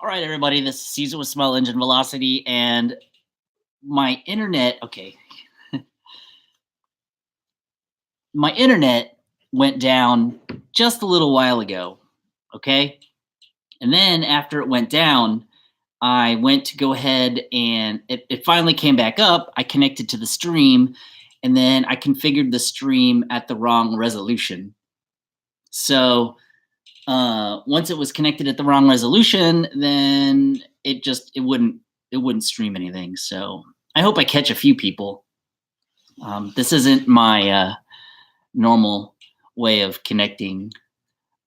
All right, everybody, this is Caesar with Small Engine Velocity, and my internet, my internet went down just a little while ago, okay? And then after it went down, I went to go ahead and it finally came back up. I connected to the stream, and then I configured the stream at the wrong resolution. So once it was connected at the wrong resolution, then it wouldn't stream anything. So I hope I catch a few people. This isn't my normal way of connecting,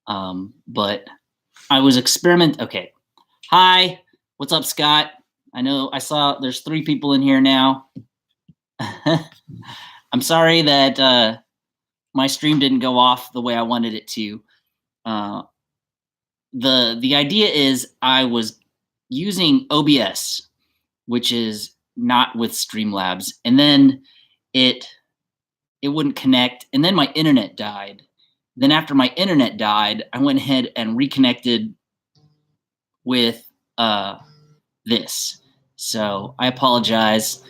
but I was Okay, hi, what's up, Scott? I saw there's 3 people in here now. I'm sorry that my stream didn't go off the way I wanted it to. The idea is I was using OBS, which is not with Streamlabs, and then it wouldn't connect, and then my internet died. Then after my internet died, I went ahead and reconnected with this. So I apologize.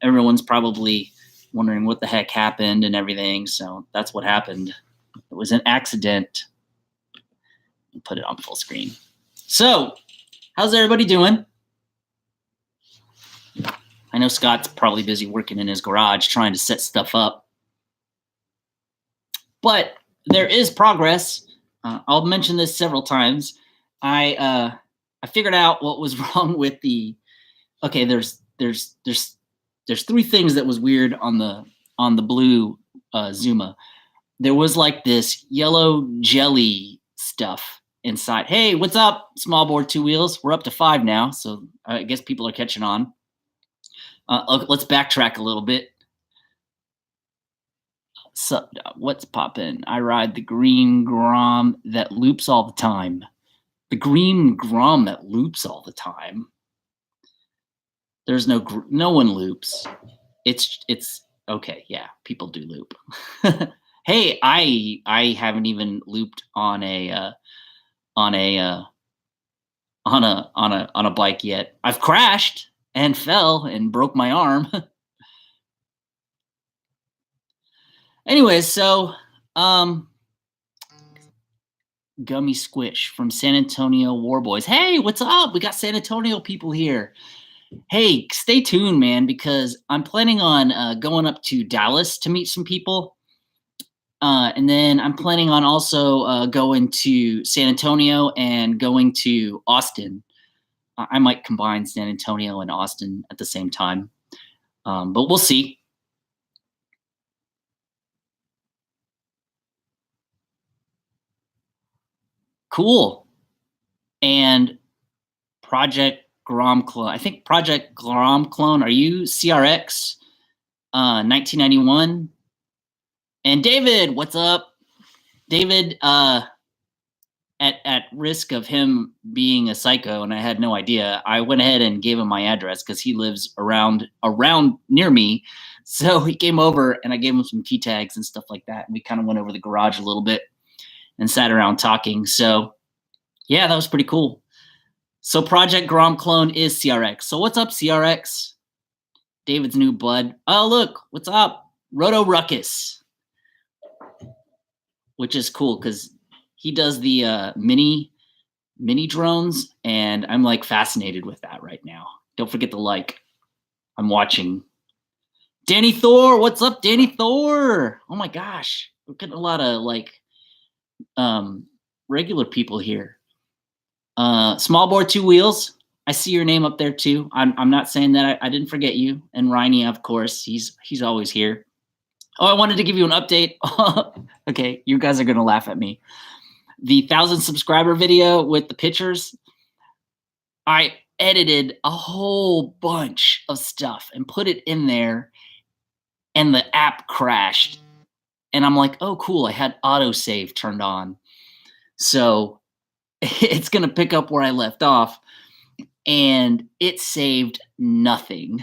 Everyone's probably wondering what the heck happened and everything. So that's what happened. It was an accident. Put it on full screen. So, how's everybody doing? I know Scott's probably busy working in his garage trying to set stuff up. But there is progress. I'll mention this several times. I figured out what was wrong with the. Okay, there's 3 things that was weird on the blue Zuma. There was like this yellow jelly stuff inside. Hey, what's up, small board 2 wheels? We're up to 5 now, so I guess people are catching on. Let's backtrack a little bit. So, what's poppin'? I ride the green Grom that loops all the time. The green Grom that loops all the time. There's no one loops. It's okay. Yeah, people do loop. Hey, I haven't even looped on a bike yet. I've crashed and fell and broke my arm. Anyways, so Gummy Squish from San Antonio Warboys. Hey, what's up? We got San Antonio people here. Hey, stay tuned, man, because I'm planning on going up to Dallas to meet some people. And then I'm planning on also going to San Antonio and going to Austin. I might combine San Antonio and Austin at the same time, but we'll see. Cool. And Project Grom Clone. I think Project Grom Clone. Are you CRX 1991? And David, what's up? David, at risk of him being a psycho, and I had no idea, I went ahead and gave him my address because he lives around near me. So he came over and I gave him some key tags and stuff like that. And we kind of went over the garage a little bit and sat around talking. So yeah, that was pretty cool. So Project Grom Clone is CRX. So what's up, CRX? David's new bud. Oh, look, what's up? Roto Ruckus. Which is cool because he does the mini drones, and I'm like fascinated with that right now. Don't forget to like. I'm watching. Danny Thor, what's up, Danny Thor? Oh my gosh, we're getting a lot of like regular people here. Small board 2 wheels. I see your name up there too. I'm not saying that I didn't forget you. And Ryan, of course, he's always here. Oh, I wanted to give you an update. Okay, you guys are going to laugh at me. The 1,000 subscriber video with the pictures, I edited a whole bunch of stuff and put it in there, and the app crashed. And I'm like, oh, cool, I had autosave turned on. So it's going to pick up where I left off, and it saved nothing.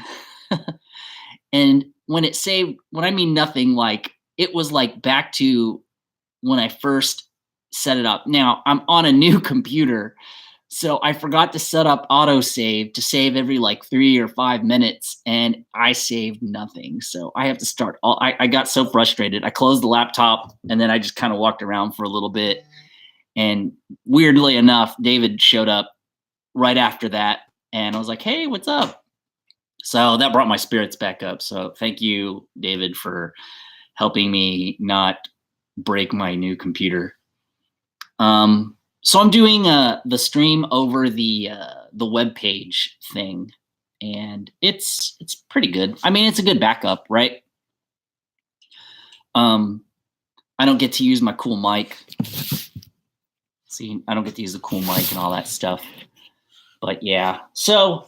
And when it saved, when I mean nothing, like it was like back to when I first set it up. Now I'm on a new computer, So I forgot to set up autosave to save every like 3 or 5 minutes, and I saved nothing. So I have to start all I got so frustrated. I closed the laptop and then I just kind of walked around for a little bit. And weirdly enough, David showed up right after that. And I was like, hey, what's up? So that brought my spirits back up. So thank you, David, for helping me not break my new computer. So I'm doing the stream over the web page thing, and it's pretty good. I mean, it's a good backup, right? I don't get to use my cool mic. See, I don't get to use the cool mic and all that stuff. But yeah. So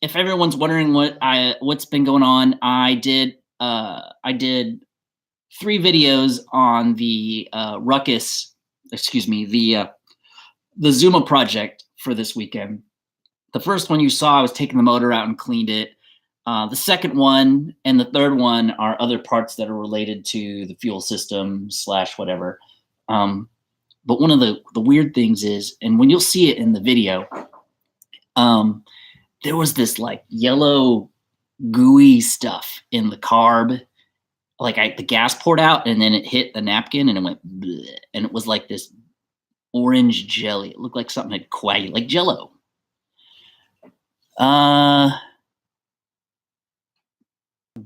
if everyone's wondering what's been going on, I did 3 videos on the Ruckus, excuse me, the Zuma project for this weekend. The first one you saw, I was taking the motor out and cleaned it. The second one and the third one are other parts that are related to the fuel system / whatever. But one of the weird things is, and when you'll see it in the video, there was this like yellow gooey stuff in the carb. Like the gas poured out and then it hit the napkin and it went bleh, and it was like this orange jelly. It looked like something had coagulated, like Jello.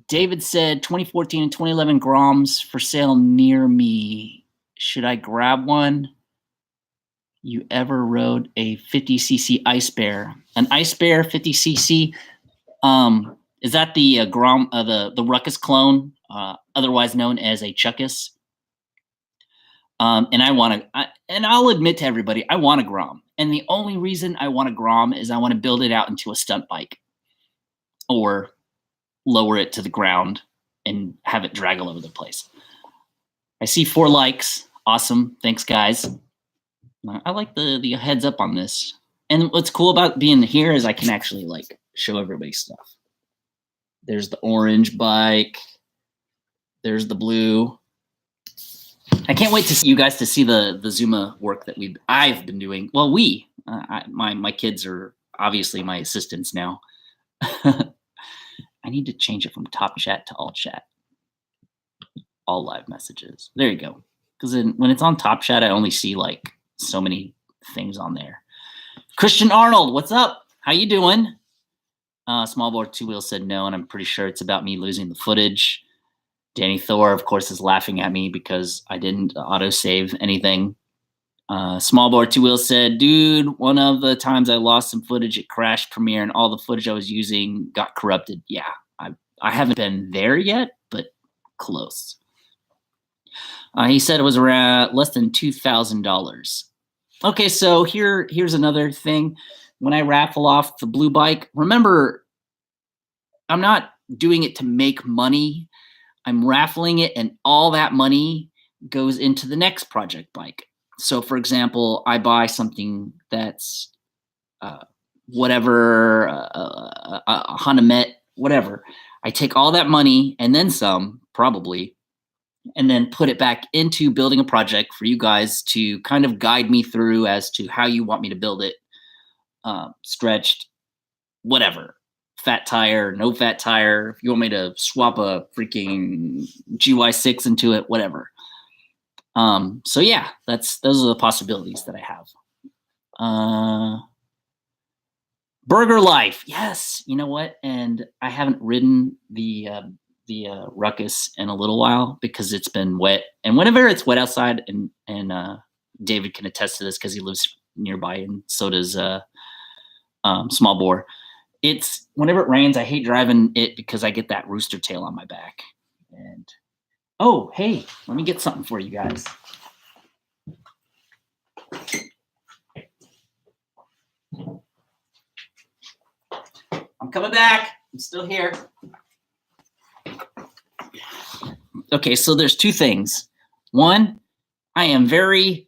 David said 2014 and 2011 Groms for sale near me. Should I grab one? You ever rode a 50cc Ice Bear? An Ice Bear 50cc? Is that the Grom, the Ruckus clone, otherwise known as a Chuckus? And I'll admit to everybody, I want a Grom. And the only reason I want a Grom is I want to build it out into a stunt bike, or lower it to the ground and have it drag all over the place. I see 4 likes. Awesome. Thanks, guys. I like the heads up on this. And what's cool about being here is I can actually like show everybody stuff. There's the orange bike. There's the blue. I can't wait to see you guys to see the Zuma work that I've been doing. Well, my kids are obviously my assistants now. I need to change it from top chat to all chat. All live messages. There you go. Because when it's on top chat, I only see like so many things on there. Christian Arnold, what's up? How you doing? Small Board 2 Wheel said no, and I'm pretty sure it's about me losing the footage. Danny Thor, of course, is laughing at me because I didn't autosave anything. Small Board 2 Wheel said, dude, one of the times I lost some footage, it crashed Premiere, and all the footage I was using got corrupted. Yeah, I haven't been there yet, but close. He said it was around less than $2,000. Okay, so here's another thing. When I raffle off the blue bike, remember, I'm not doing it to make money. I'm raffling it, and all that money goes into the next project bike. So, for example, I buy something that's whatever, a Honda Met, whatever. I take all that money and then some, probably, and then put it back into building a project for you guys to kind of guide me through as to how you want me to build it. Stretched, whatever. Fat tire, no fat tire. If you want me to swap a freaking GY6 into it, whatever. So yeah, those are the possibilities that I have. Burger Life, yes. You know what? And I haven't ridden the Ruckus in a little while because it's been wet. And whenever it's wet outside, and David can attest to this because he lives nearby, and so does Small Bore. It's whenever it rains, I hate driving it because I get that rooster tail on my back. And oh, hey, let me get something for you guys. I'm coming back. I'm still here. Okay, so there's 2 things. One, I am very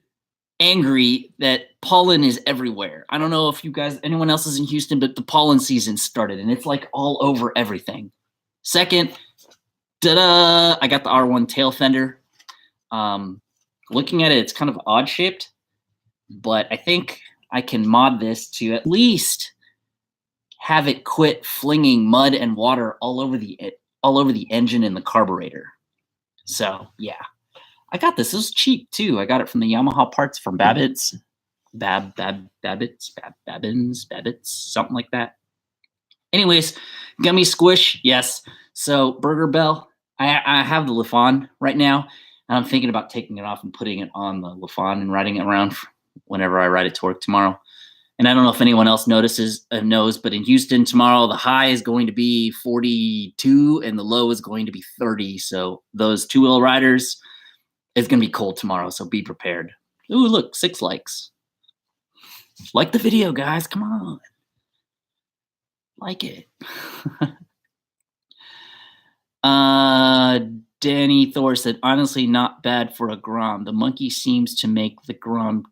angry that pollen is everywhere. I don't know if anyone else is in Houston, but the pollen season started and it's like all over everything. Second, I got the R1 tail fender. Looking at it, it's kind of odd shaped, but I think I can mod this to at least have it quit flinging mud and water all over the engine and the carburetor. So yeah, I got this. It was cheap too. I got it from the Yamaha parts from Babbitt's, Babbitt's, something like that. Anyways, gummy squish, yes. So Burger Bell, I have the Lafon right now, and I'm thinking about taking it off and putting it on the Lafon and riding it around whenever I ride it to work tomorrow. And I don't know if anyone else knows, but in Houston tomorrow, the high is going to be 42 and the low is going to be 30. So those two-wheel riders, it's going to be cold tomorrow, so be prepared. Ooh, look, 6 likes. Like the video, guys. Come on. Like it. Danny Thor said, honestly, not bad for a Grom. The monkey seems to make the Grom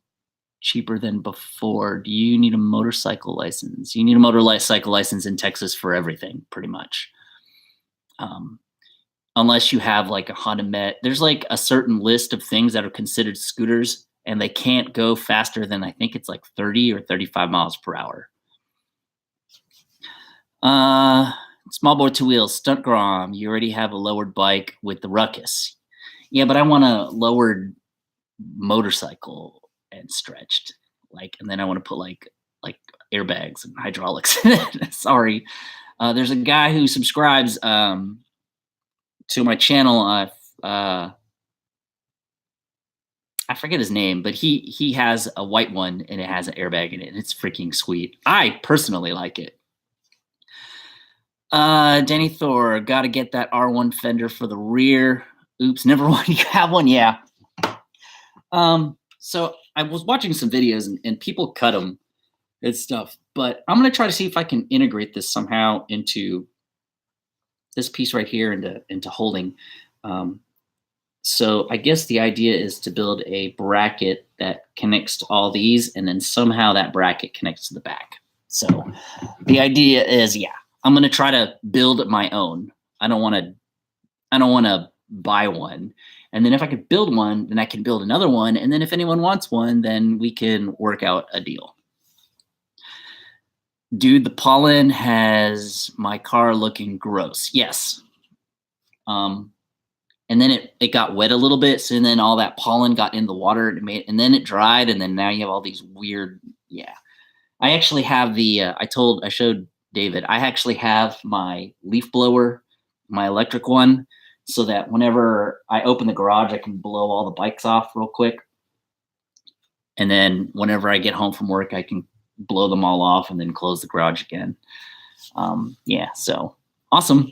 cheaper than before. Do you need a motorcycle license? You need a motorcycle license in Texas for everything, pretty much. Unless you have like a Honda Met. There's like a certain list of things that are considered scooters, and they can't go faster than, I think it's like 30 or 35 miles per hour. Small bore 2 wheels, stunt Grom. You already have a lowered bike with the Ruckus. Yeah, but I want a lowered motorcycle and stretched, and then I want to put like airbags and hydraulics in it. Sorry. There's a guy who subscribes to my channel. I forget his name, but he has a white one and it has an airbag in it, and it's freaking sweet. I personally like it. Danny Thor, gotta get that R1 fender for the rear. Oops, never mind. You have one? Yeah. So I was watching some videos and people cut them and stuff, but I'm going to try to see if I can integrate this somehow into this piece right here into holding. So I guess the idea is to build a bracket that connects to all these, and then somehow that bracket connects to the back. So the idea is, yeah, I'm going to try to build my own. I don't want to buy one. And then if I could build one, then I can build another one. And then if anyone wants one, then we can work out a deal. Dude, the pollen has my car looking gross. Yes. And then it got wet a little bit. So then all that pollen got in the water and then it dried. And then now you have all these weird, yeah. I actually have I showed David, I actually have my leaf blower, my electric one, so that whenever I open the garage, I can blow all the bikes off real quick. And then whenever I get home from work, I can blow them all off and then close the garage again. Yeah, so awesome.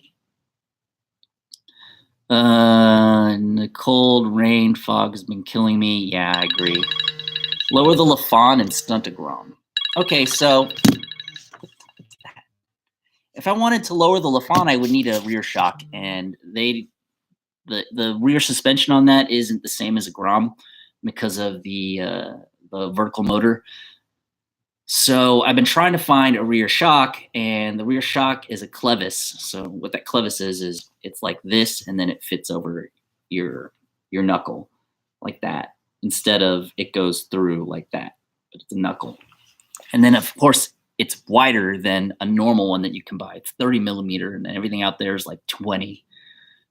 The cold rain fog has been killing me. Yeah, I agree. Lower the Lafon and stunt a Grom. Okay, so if I wanted to lower the Lafon, I would need a rear shock, and the rear suspension on that isn't the same as a Grom because of the vertical motor. So I've been trying to find a rear shock, and the rear shock is a clevis. So what that clevis is it's like this, and then it fits over your knuckle like that, instead of it goes through like that, but it's a knuckle. And then of course it's wider than a normal one that you can buy. It's 30 millimeter, and then everything out there is like 20.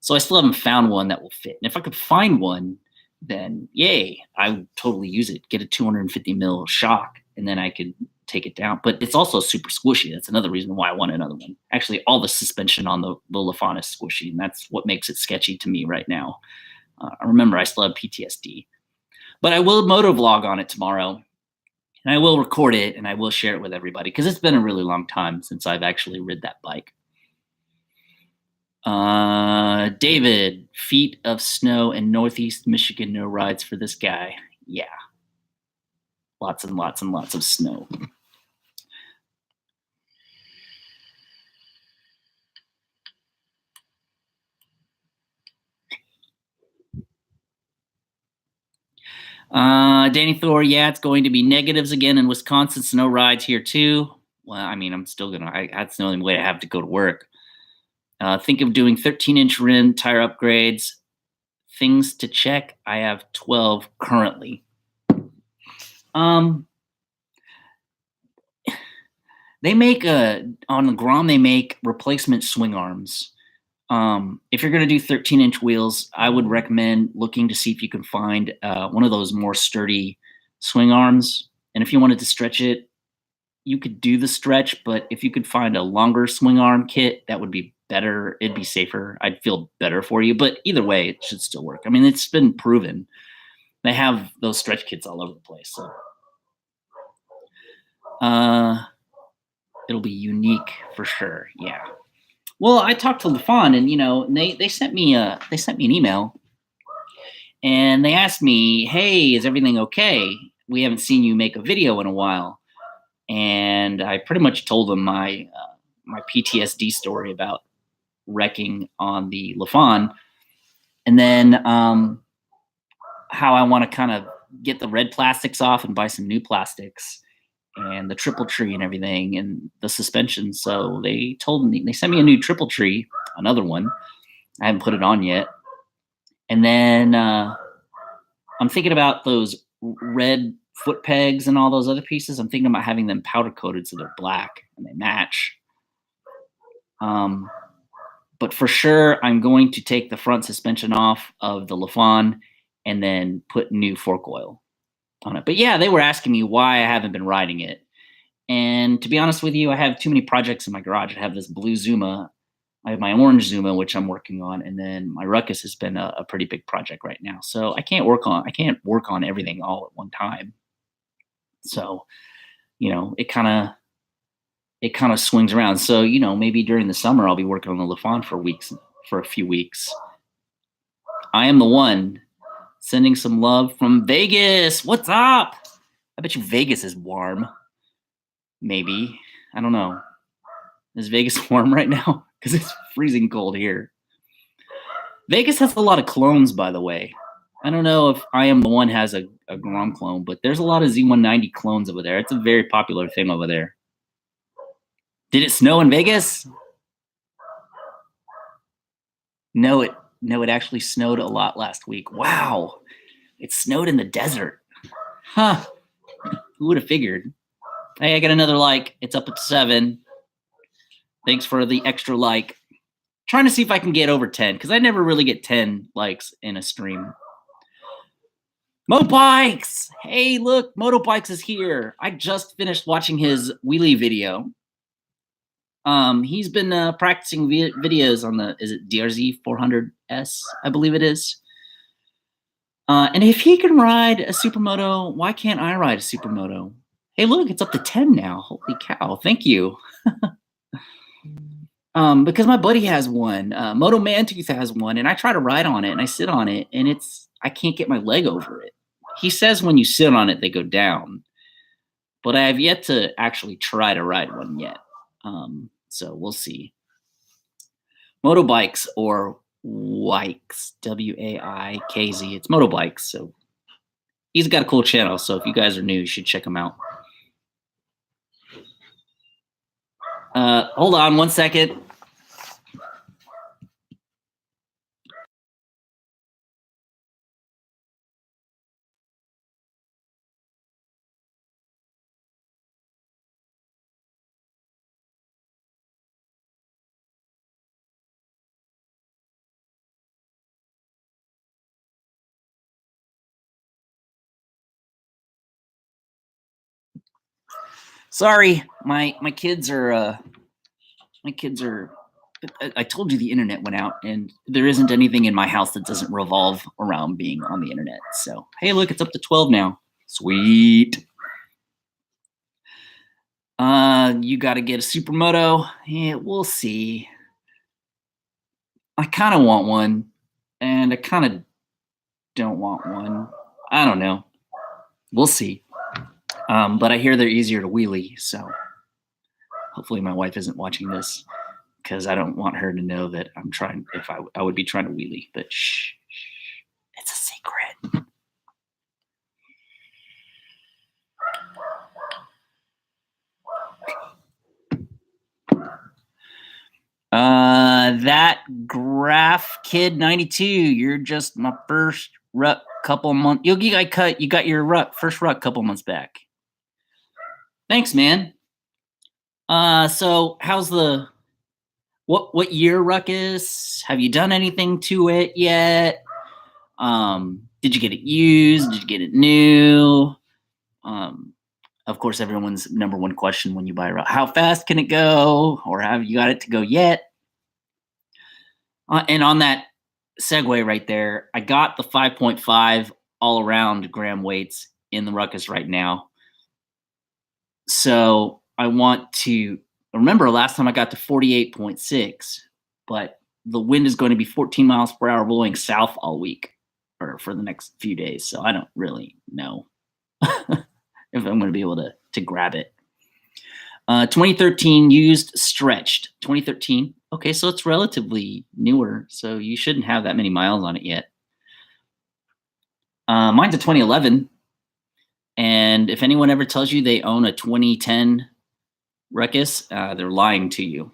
So I still haven't found one that will fit. And if I could find one, then yay, I would totally use it. Get a 250 mil shock, and then I could take it down. But it's also super squishy. That's another reason why I want another one. Actually, all the suspension on the Lafon is squishy, and that's what makes it sketchy to me right now. Remember, I still have PTSD. But I will motovlog on it tomorrow, and I will record it, and I will share it with everybody, because it's been a really long time since I've actually rid that bike. David, feet of snow in Northeast Michigan, no rides for this guy. Yeah. Lots and lots and lots of snow. Danny Thor, yeah, it's going to be negatives again in Wisconsin. Snow rides here too. Well, I mean, I'm still that's the only way I have to go to work. Think of doing 13-inch rim tire upgrades. Things to check. I have 12 currently. They make on the Grom. They make replacement swing arms. If you're going to do 13-inch wheels, I would recommend looking to see if you can find one of those more sturdy swing arms. And if you wanted to stretch it, you could do the stretch, but if you could find a longer swing arm kit, that would be better. It'd be safer. I'd feel better for you. But either way, it should still work. I mean, it's been proven. They have those stretch kits all over the place. So it'll be unique for sure. Yeah. Well, I talked to LaFon, and they sent me an email, and they asked me, "Hey, is everything okay? We haven't seen you make a video in a while." And I pretty much told them my PTSD story about wrecking on the LaFon, and then how I want to kind of get the red plastics off and buy some new plastics, and the triple tree and everything, and the suspension. So they sent me a new triple tree, another one. I haven't put it on yet. And then I'm thinking about those red foot pegs and all those other pieces. I'm thinking about having them powder coated so they're black and they match. But for sure, I'm going to take the front suspension off of the LaFon and then put new fork oil on it. But yeah, they were asking me why I haven't been riding it. And to be honest with you, I have too many projects in my garage. I have this blue Zuma. I have my orange Zuma, which I'm working on. And then my Ruckus has been a pretty big project right now. So I can't work on everything all at one time. So, it kind of swings around. So, maybe during the summer, I'll be working on the LaFon for a few weeks. I am the one sending some love from Vegas. What's up? I bet you Vegas is warm. Maybe. I don't know. Is Vegas warm right now? Because it's freezing cold here. Vegas has a lot of clones, by the way. I don't know if I Am the One has a Grom clone, but there's a lot of Z190 clones over there. It's a very popular thing over there. Did it snow in Vegas? No, it actually snowed a lot last week. Wow. It snowed in the desert. Huh. Who would have figured? Hey, I got another like. It's up at 7. Thanks for the extra like. Trying to see if I can get over 10, because I never really get 10 likes in a stream. Motobikes! Hey, look, Motobikes is here. I just finished watching his wheelie video. He's been practicing videos on is it DRZ 400S? I believe it is. And if he can ride a Supermoto, why can't I ride a Supermoto? Hey, look, it's up to 10 now. Holy cow. Thank you. Because my buddy has one. Moto Mantooth has one, and I try to ride on it, and I sit on it, and I can't get my leg over it. He says when you sit on it, they go down. But I have yet to actually try to ride one yet. So we'll see. Motobikes or Wikes, Waikz. It's Motobikes. So he's got a cool channel. So if you guys are new, you should check him out. Hold on 1 second. Sorry, my kids are I told you the internet went out, and there isn't anything in my house that doesn't revolve around being on the internet. So, hey, look, it's up to 12 now. Sweet. You got to get a Supermoto. Yeah, we'll see. I kind of want one, and I kind of don't want one. I don't know. We'll see. But I hear they're easier to wheelie, so hopefully my wife isn't watching this, because I don't want her to know that I'm trying, if I would be trying to wheelie, but shh, it's a secret. That Graph Kid 92, you're just my first rut couple months. You got your first rut couple months back. Thanks, man. So how's the what year ruckus? Have you done anything to it yet? Did you get it used? Did you get it new? Um, of course, everyone's number one question when you buy a ruckus: how fast can it go, or have you got it to go yet? And on that segue right there, I got the 5.5 all around gram weights in the ruckus right now. So I want to remember last time I got to 48.6, but the wind is going to be 14 miles per hour blowing south all week or for the next few days. So I don't really know if I'm going to be able to grab it. 2013 used stretched. 2013. Okay, so it's relatively newer. So you shouldn't have that many miles on it yet. Mine's a 2011. And if anyone ever tells you they own a 2010 ruckus, they're lying to you,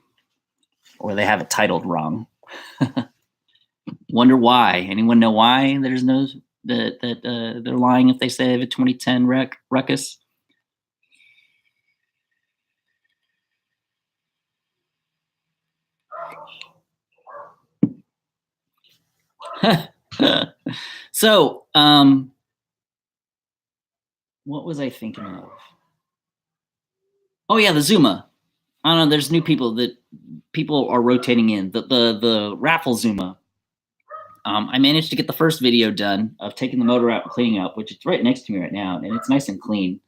or they have it titled wrong. Wonder why? Anyone know why there's no that they're lying if they say they have a 2010 ruckus? So, what was I thinking of? Oh yeah, the Zuma. I don't know. There's new people that people are rotating in. The raffle Zuma. I managed to get the first video done of taking the motor out and cleaning up, which it's right next to me right now, and it's nice and clean.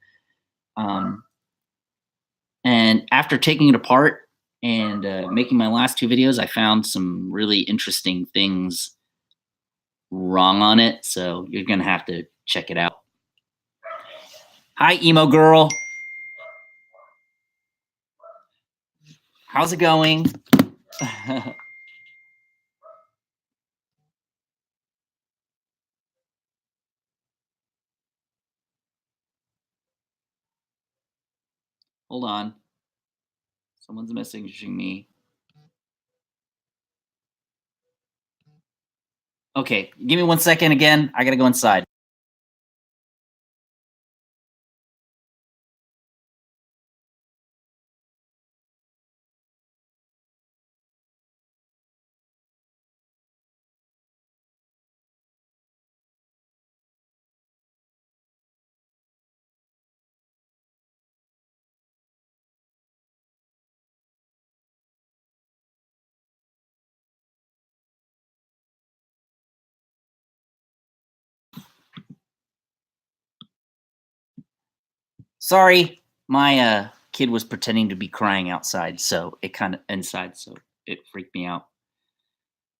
And after taking it apart and making my last two videos, I found some really interesting things wrong on it. So you're gonna have to check it out. Hi, emo girl. How's it going? Hold on. Someone's messaging me. Okay, give me 1 second again. I gotta go inside. Sorry, my kid was pretending to be crying outside, so it kind of inside, so it freaked me out.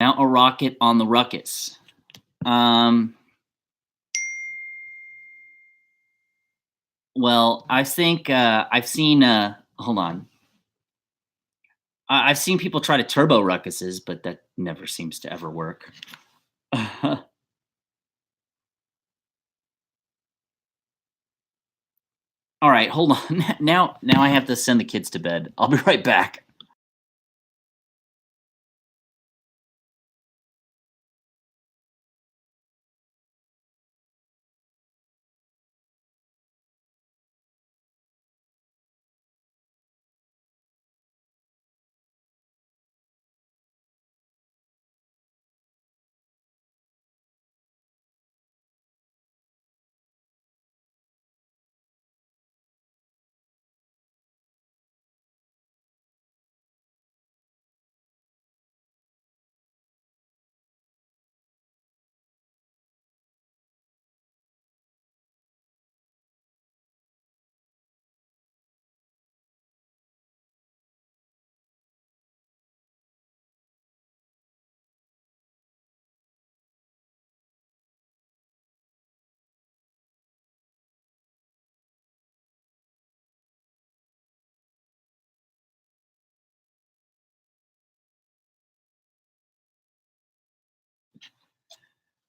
Mount a rocket on the ruckus. Well, I think I've seen. Hold on. I've seen people try to turbo ruckuses, but that never seems to ever work. All right, hold on. Now I have to send the kids to bed. I'll be right back.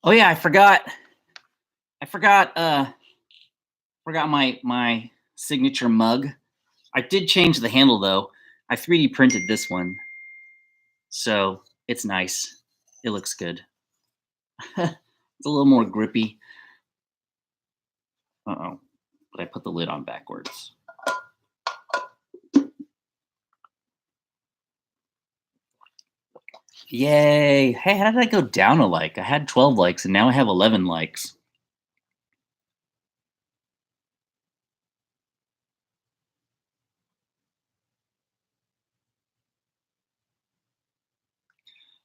Oh yeah, I forgot. I forgot my signature mug. I did change the handle though. I 3D printed this one, so it's nice. It looks good. It's a little more grippy. Uh oh, but I put the lid on backwards. Yay. Hey, how did I go down a like? I had 12 likes and now I have 11 likes.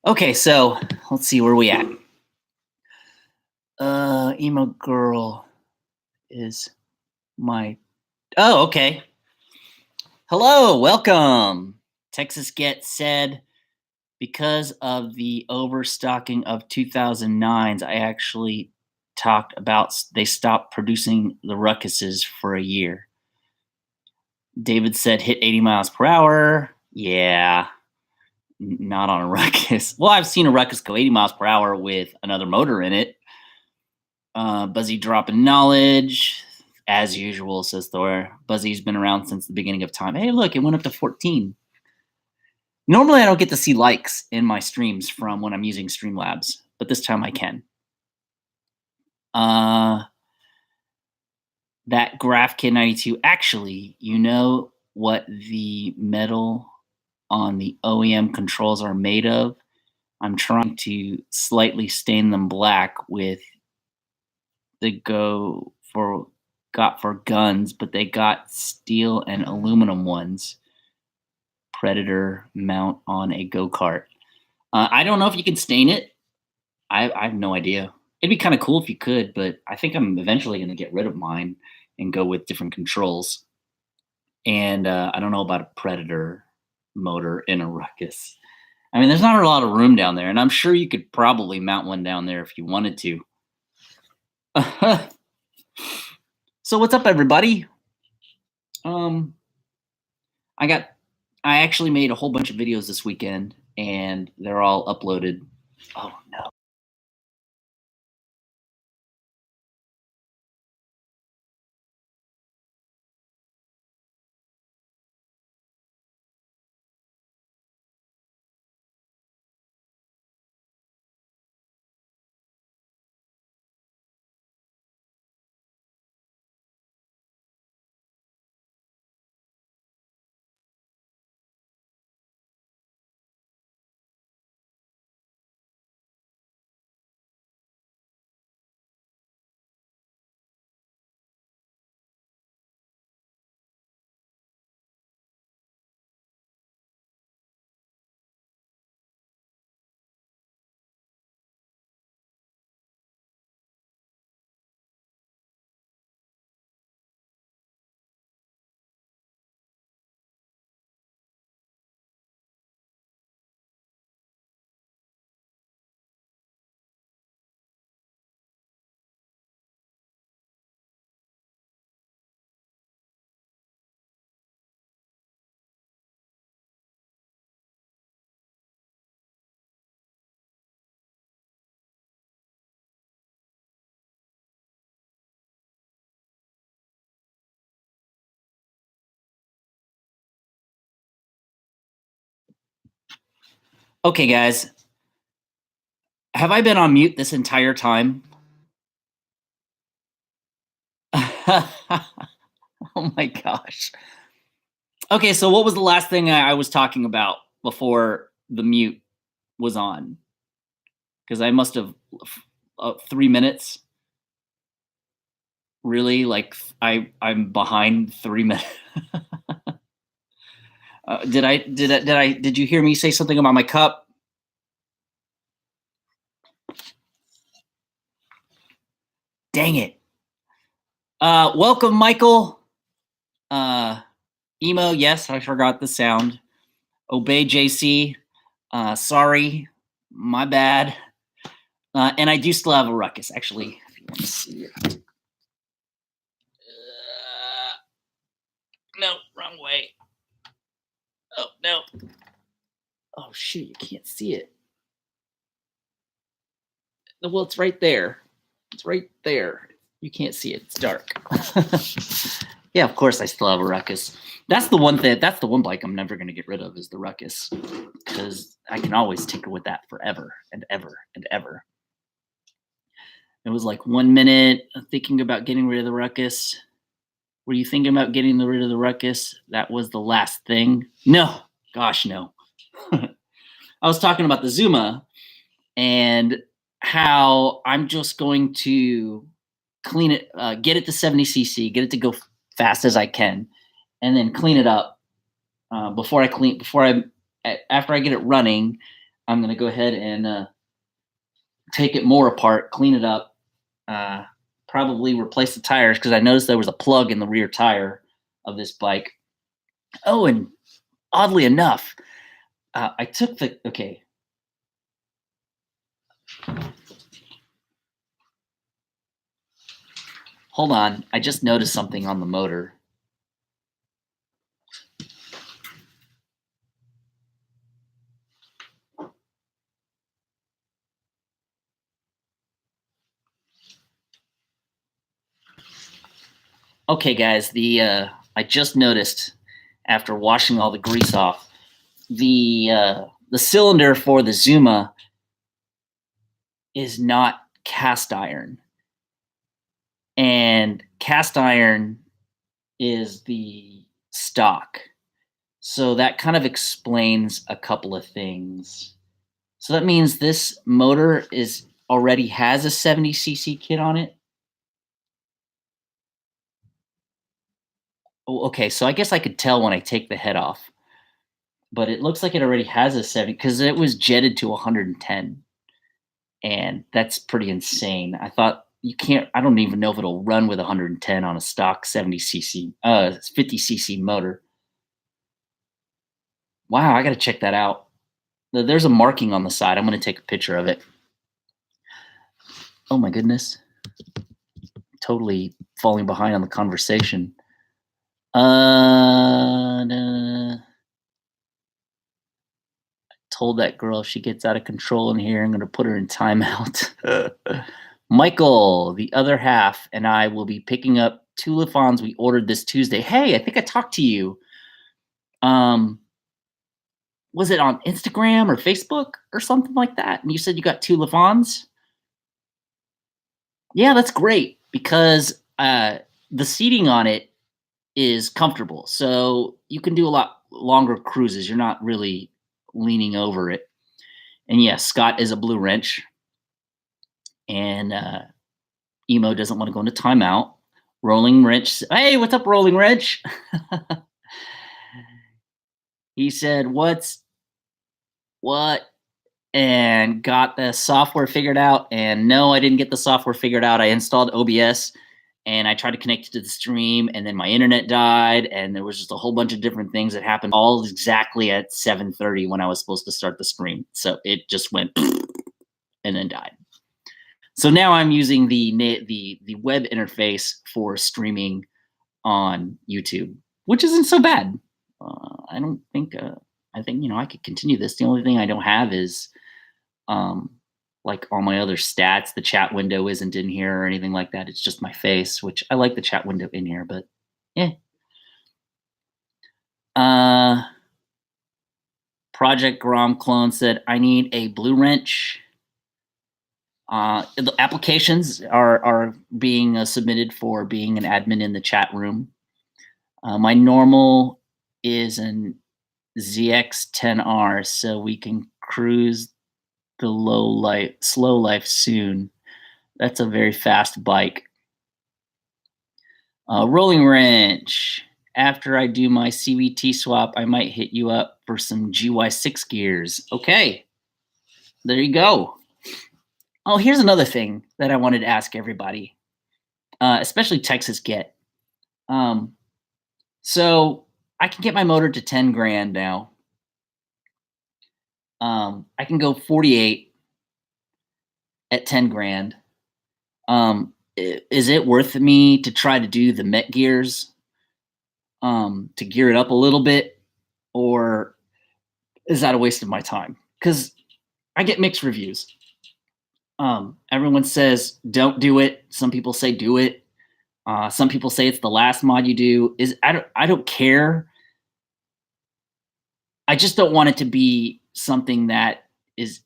Okay, so let's see where we at. Emo girl is my. Oh, okay. Hello, welcome. Texas Get said because of the overstocking of 2009s, I actually talked about they stopped producing the Ruckuses for a year. David said hit 80 miles per hour. Yeah, not on a Ruckus. Well, I've seen a Ruckus go 80 miles per hour with another motor in it. Buzzy dropping knowledge. As usual, says Thor. Buzzy's been around since the beginning of time. Hey, look, it went up to 14. Normally, I don't get to see likes in my streams from when I'm using Streamlabs, but this time I can. That GraphKid 92, actually, you know what the metal on the OEM controls are made of? I'm trying to slightly stain them black with the got for guns, but they got steel and aluminum ones. Predator mount on a go-kart. I don't know if you can stain it. I have no idea. It'd be kind of cool if you could, but I think I'm eventually going to get rid of mine and go with different controls. And I don't know about a Predator motor in a Ruckus. I mean, there's not a lot of room down there, and I'm sure you could probably mount one down there if you wanted to. So what's up, everybody? I actually made a whole bunch of videos this weekend, and they're all uploaded. Oh no. Okay, guys. Have I been on mute this entire time? Oh my gosh. Okay, so what was the last thing I was talking about before the mute was on? Because I must have 3 minutes. Really? Like I'm behind 3 minutes. Did you hear me say something about my cup? Dang it. Welcome, Michael. Emo, yes, I forgot the sound. Obey JC. Sorry, my bad. And I do still have a Ruckus, actually, if you want to see it. No, wrong way. Oh, no. Oh, shoot, you can't see it. Well, it's right there. It's right there. You can't see it. It's dark. Yeah, of course I still have a Ruckus. That's the one thing. That's the one bike I'm never going to get rid of is the Ruckus, because I can always tinker with that forever and ever and ever. It was like 1 minute thinking about getting rid of the Ruckus. Were you thinking about getting rid of the Ruckus? That was the last thing. No, gosh, no. I was talking about the Zuma and how I'm just going to clean it, get it to 70 cc, get it to go fast as I can, and then clean it up after I get it running. I'm gonna go ahead and take it more apart, clean it up, uh, probably replace the tires because I noticed there was a plug in the rear tire of this bike. Oh, and oddly enough, I took the okay. Hold on, I just noticed something on the motor. Okay, guys, I just noticed after washing all the grease off, the cylinder for the Zuma is not cast iron, and cast iron is the stock. So that kind of explains a couple of things. So that means this motor is already has a 70 cc kit on it. Oh, okay, so I guess I could tell when I take the head off, but it looks like it already has a 70 because it was jetted to 110, and that's pretty insane. I thought you can't. I don't even know if it'll run with 110 on a stock 70 cc, 50 cc motor. Wow, I got to check that out. There's a marking on the side. I'm going to take a picture of it. Oh my goodness. Totally falling behind on the conversation. Told that girl if she gets out of control in here, I'm going to put her in timeout. Michael, the other half, and I will be picking up 2 Lafons we ordered this Tuesday. Hey, I think I talked to you. Was it on Instagram or Facebook or something like that? And you said you got 2 Lafons? Yeah, that's great because the seating on it is comfortable. So you can do a lot longer cruises. You're not really leaning over it. And yes, Scott is a blue wrench. And Emo doesn't want to go into timeout. Rolling Wrench. Hey, what's up, Rolling Wrench? He said, what? And got the software figured out. And no, I didn't get the software figured out. I installed OBS and I tried to connect it to the stream, and then my internet died, and there was just a whole bunch of different things that happened all exactly at 7:30 when I was supposed to start the stream. So it just went and then died. So now I'm using the web interface for streaming on YouTube, which isn't so bad. I don't think I think I could continue this. The only thing I don't have is like all my other stats. The chat window isn't in here or anything like that. It's just my face, which I like the chat window in here, but yeah. Project Grom Clone said, I need a blue wrench. The applications are being submitted for being an admin in the chat room. My normal is an ZX10R, so we can cruise the slow life soon. That's a very fast bike. Rolling Wrench. After I do my CVT swap, I might hit you up for some GY6 gears. Okay, there you go. Oh, here's another thing that I wanted to ask everybody, especially Texas Get. So I can get my motor to 10 grand now. I can go 48 at 10 grand. Is it worth me to try to do the Met gears to gear it up a little bit, or is that a waste of my time? Because I get mixed reviews. Everyone says don't do it. Some people say do it. Some people say it's the last mod you do. I don't care. I just don't want it to be something that is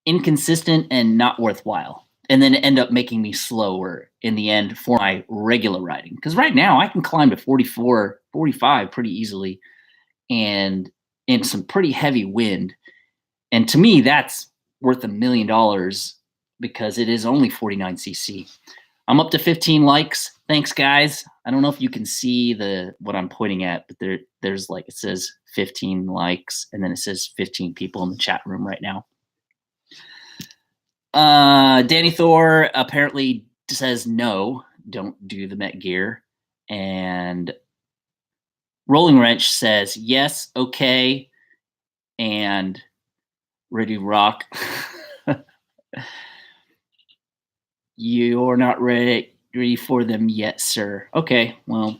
inconsistent and not worthwhile, and then end up making me slower in the end for my regular riding. Because right now I can climb to 44, 45 pretty easily, and in some pretty heavy wind. And to me, that's worth $1 million because it is only 49cc. I'm up to 15 likes. Thanks, guys. I don't know if you can see what I'm pointing at, but there's like, it says 15 likes, and then it says 15 people in the chat room right now. Danny Thor apparently says no, don't do the Met Gear. And Rolling Wrench says yes, okay, and ready to rock. You're not ready for them yet, sir. Okay, well,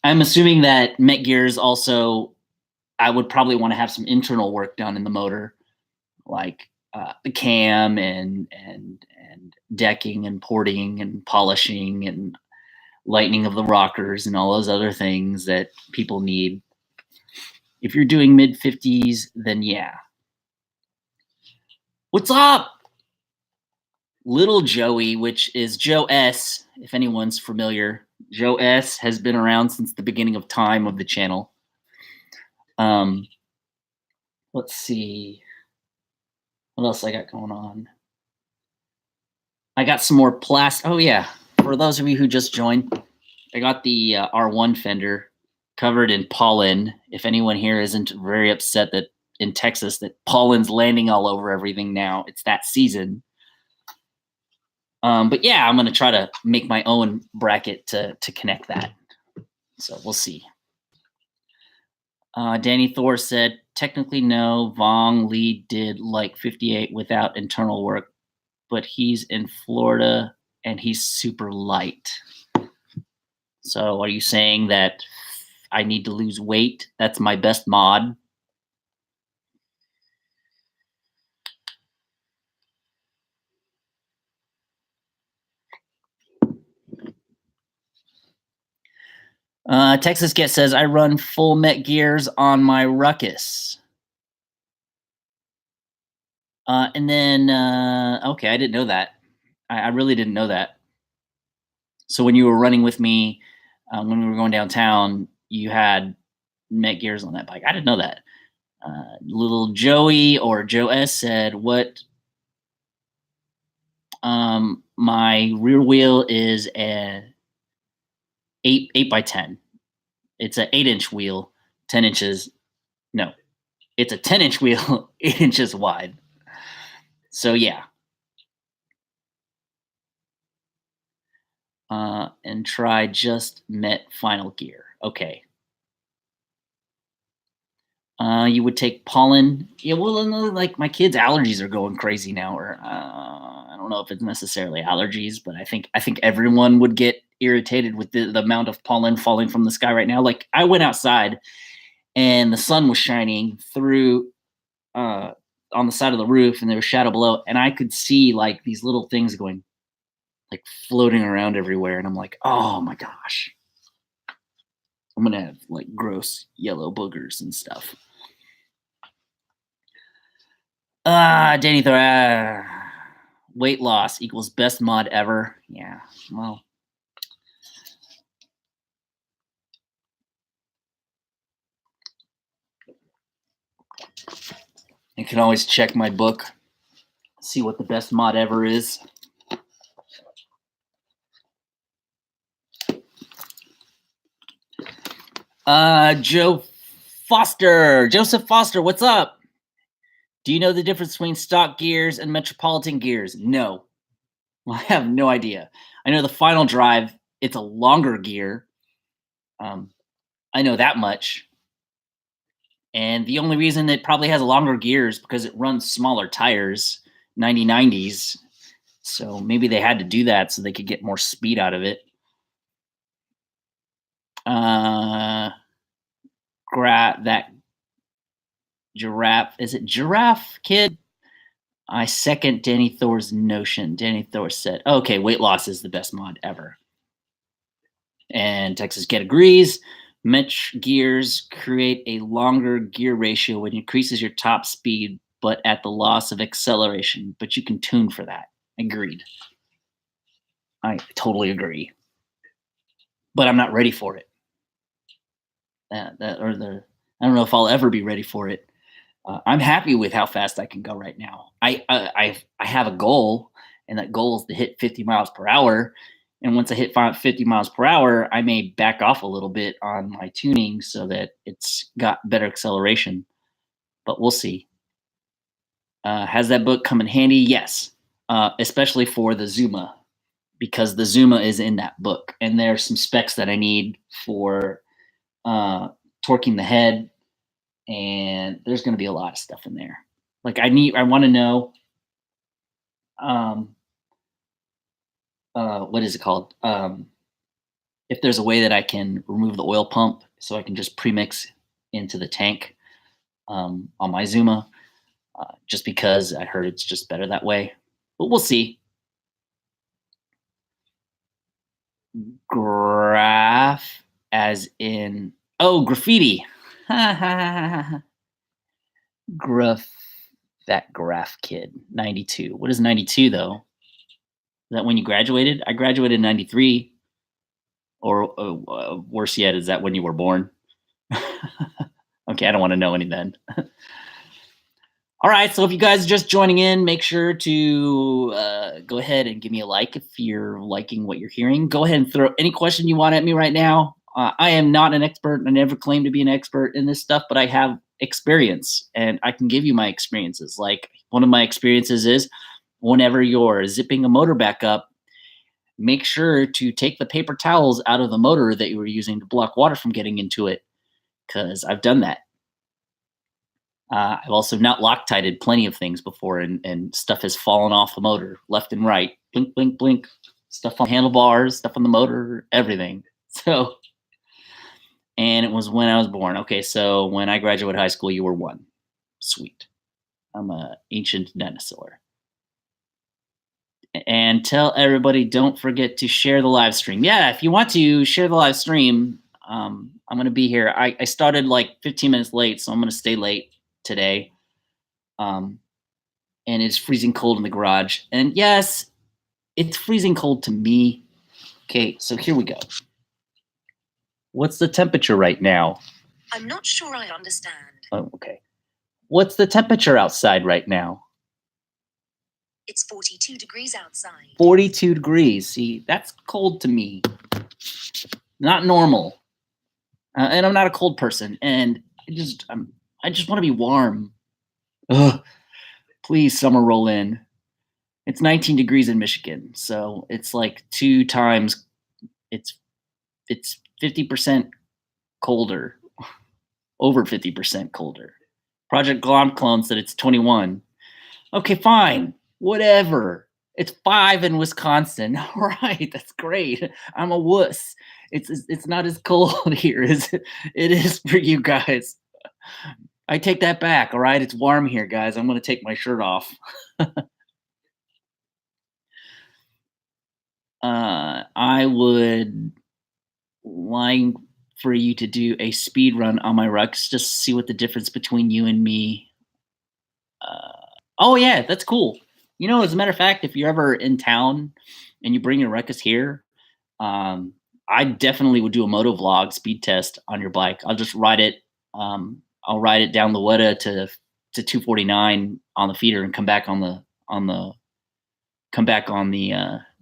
I'm assuming that Met Gears also, I would probably want to have some internal work done in the motor, like the cam and decking and porting and polishing and lightening of the rockers and all those other things that people need. If you're doing mid 50s, then yeah. What's up? Little Joey, which is Joe S, if anyone's familiar. Joe S has been around since the beginning of time of the channel. Let's see. What else I got going on? I got some more plastic. Oh, yeah. For those of you who just joined, I got the R1 fender covered in pollen. If anyone here isn't very upset that in Texas that pollen's landing all over everything now, it's that season. But yeah, I'm going to try to make my own bracket to connect that. So we'll see. Danny Thor said, technically no, Vong Lee did like 58 without internal work, but he's in Florida and he's super light. So are you saying that I need to lose weight? That's my best mod. Texas Get says, I run full Met Gears on my Ruckus. And then, okay, I didn't know that. I really didn't know that. So when you were running with me, when we were going downtown, you had Met Gears on that bike. I didn't know that. Little Joey or Joe S said, what? My rear wheel is a 8 by 10. It's an 8-inch wheel, 10 inches. No, it's a 10-inch wheel, 8 inches wide. So yeah. And try just Met final gear. Okay. You would take pollen. Yeah, well, like my kids' allergies are going crazy now. Or I don't know if it's necessarily allergies, but I think everyone would get irritated with the amount of pollen falling from the sky right now. Like I went outside, and the sun was shining through on the side of the roof, and there was shadow below, and I could see like these little things going, like floating around everywhere, and I'm like, oh my gosh, I'm gonna have like gross yellow boogers and stuff. Danny Thor, weight loss equals best mod ever. Yeah, well. You can always check my book, see what the best mod ever is. Joseph Foster, what's up? Do you know the difference between stock gears and Metropolitan gears? No. I have no idea. I know the final drive, it's a longer gear. I know that much. And the only reason it probably has a longer gear is because it runs smaller tires, 90/90s. So maybe they had to do that so they could get more speed out of it. That giraffe, is it giraffe kid? I second Danny Thor's notion. Danny Thor said, okay, weight loss is the best mod ever. And Texas Get agrees. Metch gears create a longer gear ratio, which increases your top speed, but at the loss of acceleration. But you can tune for that. Agreed. I totally agree. But I'm not ready for it. I don't know if I'll ever be ready for it. I'm happy with how fast I can go right now. I have a goal, and that goal is to hit 50 miles per hour. And once I hit 50 miles per hour, I may back off a little bit on my tuning so that it's got better acceleration. But we'll see. Has that book come in handy? Yes, especially for the Zuma, because the Zuma is in that book, and there's some specs that I need for torquing the head, and there's going to be a lot of stuff in there. Like I want to know, um, what is it called? If there's a way that I can remove the oil pump so I can just premix into the tank on my Zuma, just because I heard it's just better that way. But we'll see. Graph, as in graffiti. Graph, that graph kid. 92. What is 92 though? Is that when you graduated? I graduated in 93. Or worse yet, is that when you were born? Okay, I don't want to know any then. All right, so if you guys are just joining in, make sure to go ahead and give me a like if you're liking what you're hearing. Go ahead and throw any question you want at me right now. I am not an expert. I never claim to be an expert in this stuff, but I have experience, and I can give you my experiences. Like one of my experiences is whenever you're zipping a motor back up, make sure to take the paper towels out of the motor that you were using to block water from getting into it, because I've done that. I've also not Loctited plenty of things before, and stuff has fallen off the motor left and right. Blink, blink, blink. Stuff on handlebars, stuff on the motor, everything. So, and it was when I was born. Okay, so when I graduated high school, you were 1. Sweet. I'm an ancient dinosaur. And tell everybody, don't forget to share the live stream. Yeah, if you want to share the live stream, I'm going to be here. I started like 15 minutes late, so I'm going to stay late today. And it's freezing cold in the garage. And yes, it's freezing cold to me. Okay, so here we go. What's the temperature right now? I'm not sure I understand. Oh, okay. What's the temperature outside right now? It's 42 degrees outside. 42 degrees. See, that's cold to me. Not normal. And I'm not a cold person. And I just want to be warm. Ugh. Please, summer roll in. It's 19 degrees in Michigan, so it's like 2 times. It's 50% colder, over 50% colder. Project Glom Clone said it's 21. Okay, fine, whatever. It's 5 in Wisconsin. All right, that's great. I'm a wuss. It's not as cold here as it is for you guys. I take that back. All right, it's warm here, guys. I'm gonna take my shirt off. I would like for you to do a speed run on my rucks, just to see what the difference between you and me. Oh yeah, that's cool. You know, as a matter of fact, if you're ever in town and you bring your ruckus here, I definitely would do a moto vlog speed test on your bike. I'll just ride it. I'll ride it down the Weta to 249 on the feeder and come back on the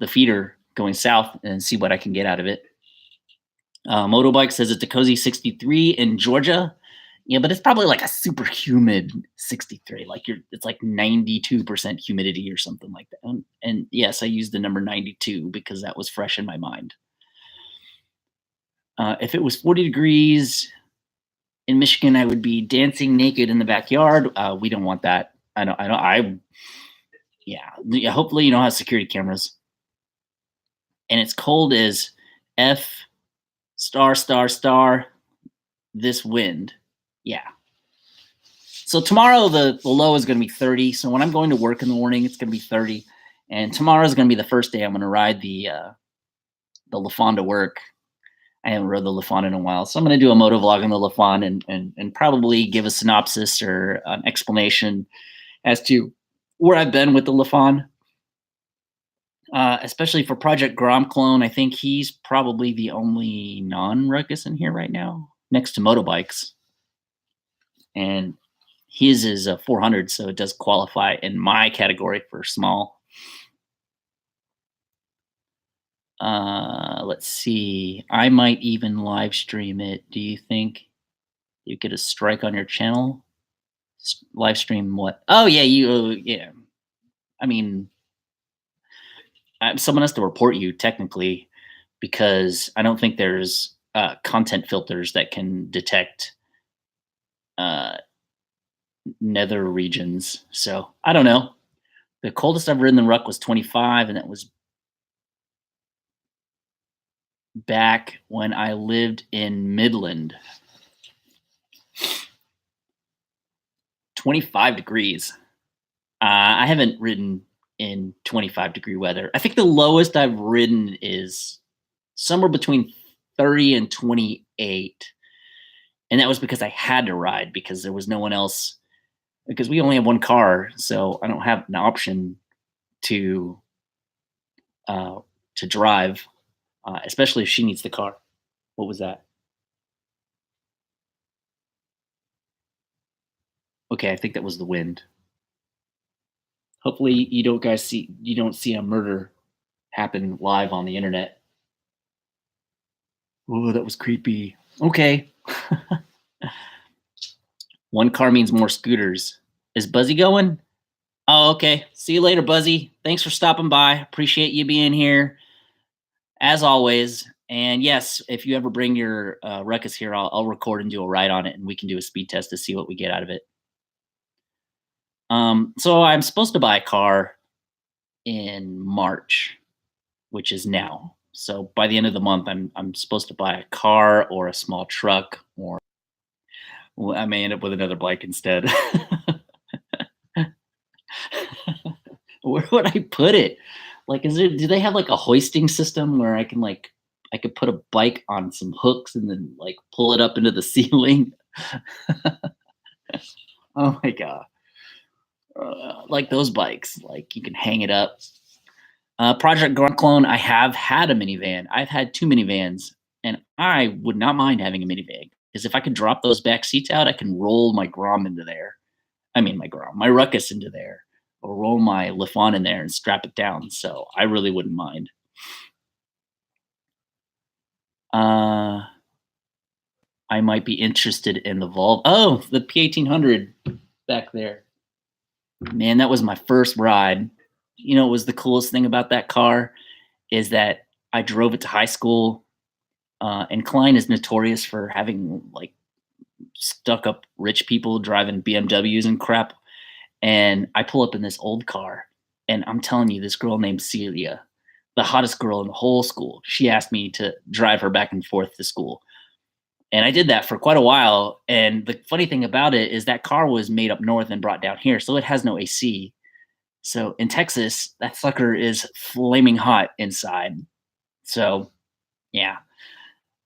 feeder going south and see what I can get out of it. Motobike says it's a cozy 63 in Georgia. Yeah, but it's probably like a super humid 63. Like it's like 92% humidity or something like that. And yes, I used the number 92 because that was fresh in my mind. If it was 40 degrees in Michigan, I would be dancing naked in the backyard. We don't want that. Yeah, hopefully you don't have security cameras. And it's cold as F star this wind. Yeah. So tomorrow the low is going to be 30. So when I'm going to work in the morning, it's going to be 30. And tomorrow is going to be the first day I'm going to ride the LaFon to work. I haven't rode the LaFon in a while, so I'm going to do a moto vlog on the LaFon and probably give a synopsis or an explanation as to where I've been with the LaFon. Especially for Project Grom Clone, I think he's probably the only non-ruckus in here right now, next to Motobikes. And His is a 400, so it does qualify in my category for small. Let's see. I might even live stream it. Do you think you get a strike on your channel? Live stream what? Oh yeah, yeah. I mean, someone has to report you technically because I don't think there's content filters that can detect uh, nether regions. So I don't know. The coldest I've ridden the ruck was 25, and that was back when I lived in Midland. 25 degrees. I haven't ridden in 25-degree weather. I think the lowest I've ridden is somewhere between 30 and 28. And that was because I had to ride because there was no one else, because we only have one car, so I don't have an option to drive, especially if she needs the car. What was that? Okay, I think that was the wind. Hopefully you don't see a murder happen live on the internet. Oh, that was creepy. Okay. One car means more scooters. Is Buzzy going? Oh, okay. See you later, Buzzy. Thanks for stopping by. Appreciate you being here, as always. And yes, if you ever bring your Ruckus here, I'll record and do a ride on it, and we can do a speed test to see what we get out of it. So I'm supposed to buy a car in March, which is now. So by the end of the month, I'm supposed to buy a car or a small truck, or I may end up with another bike instead. Where would I put it? Like, do they have like a hoisting system where I could put a bike on some hooks and then like pull it up into the ceiling? Oh my god. Like those bikes, like you can hang it up. Project Grunt Clone, I have had a minivan. I've had two minivans, and I would not mind having a minivan because if I could drop those back seats out, I can roll my Grom into there. I mean, my Ruckus into there, or roll my Lafon in there and strap it down. So I really wouldn't mind. I might be interested in the Volvo. Oh, the P1800 back there. Man, that was my first ride. You know, what was the coolest thing about that car is that I drove it to high school. And Klein is notorious for having like stuck up rich people driving BMWs and crap. And I pull up in this old car, and I'm telling you, this girl named Celia, the hottest girl in the whole school, she asked me to drive her back and forth to school. And I did that for quite a while. And the funny thing about it is that car was made up north and brought down here, so it has no AC. So in Texas, that sucker is flaming hot inside. So yeah.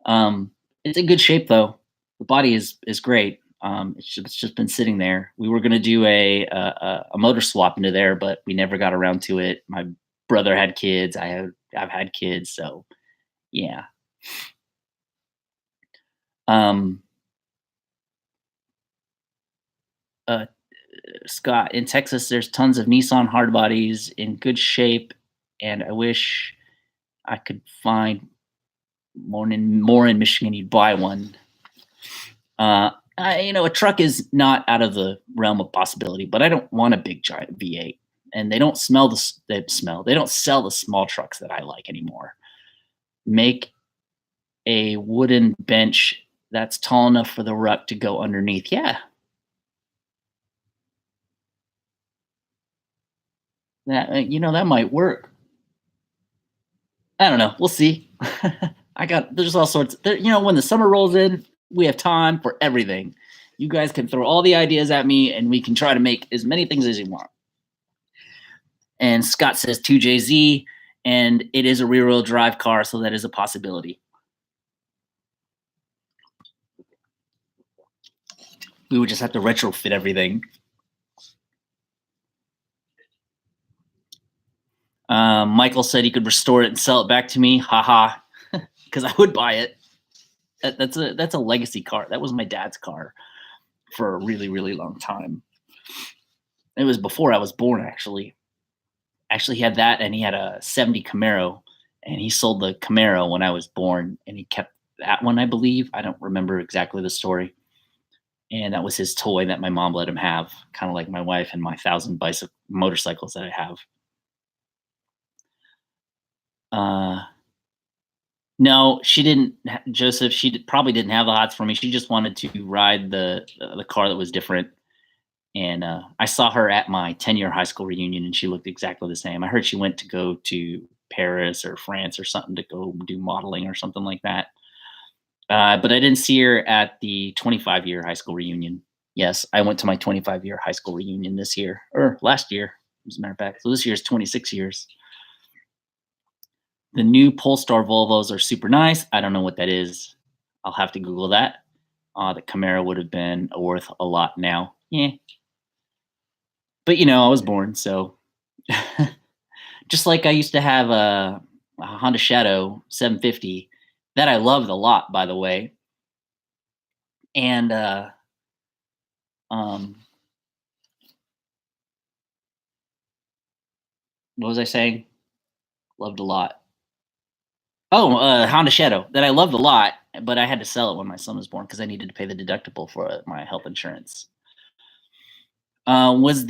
It's in good shape though. The body is great. It's just been sitting there. We were gonna do a motor swap into there, but we never got around to it. My brother had kids. I've had kids, so yeah. Uh, Scott, in Texas, there's tons of Nissan hard bodies in good shape, and I wish I could find more in Michigan. You'd buy one. A truck is not out of the realm of possibility, but I don't want a big giant V8, and they don't sell the small trucks that I like anymore. Make a wooden bench that's tall enough for the ruck to go underneath. Yeah. That might work. I don't know. We'll see. There's all sorts. When the summer rolls in, we have time for everything. You guys can throw all the ideas at me, and we can try to make as many things as you want. And Scott says 2JZ, and it is a rear-wheel drive car, so that is a possibility. We would just have to retrofit everything. Michael said he could restore it and sell it back to me. Haha, because I would buy it. That's a legacy car. That was my dad's car. for a really, really long time. It was before I was born, actually. Actually, he had that, and he had a '70 Camaro, and he sold the Camaro when I was born, and he kept that one, I believe. I don't remember exactly the story. And that was his toy that my mom let him have, kind of like my wife and my 1,000 motorcycles that I have. Uh, no, she didn't, Joseph. Probably didn't have the hots for me. She just wanted to ride the car that was different. And I saw her at my 10-year high school reunion, and she looked exactly the same. I heard she went to go to Paris or France or something to go do modeling or something like that. But I didn't see her at the 25-year high school reunion. Yes, I went to my 25-year high school reunion this year, or last year, as a matter of fact. So this year is 26 years. The new Polestar Volvos are super nice. I don't know what that is. I'll have to Google that. The Camaro would have been worth a lot now. Yeah. But I was born, so just like I used to have a Honda Shadow 750 that I loved a lot, by the way. And um, what was I saying? Loved a lot. Oh, Honda Shadow that I loved a lot, but I had to sell it when my son was born because I needed to pay the deductible for my health insurance. What's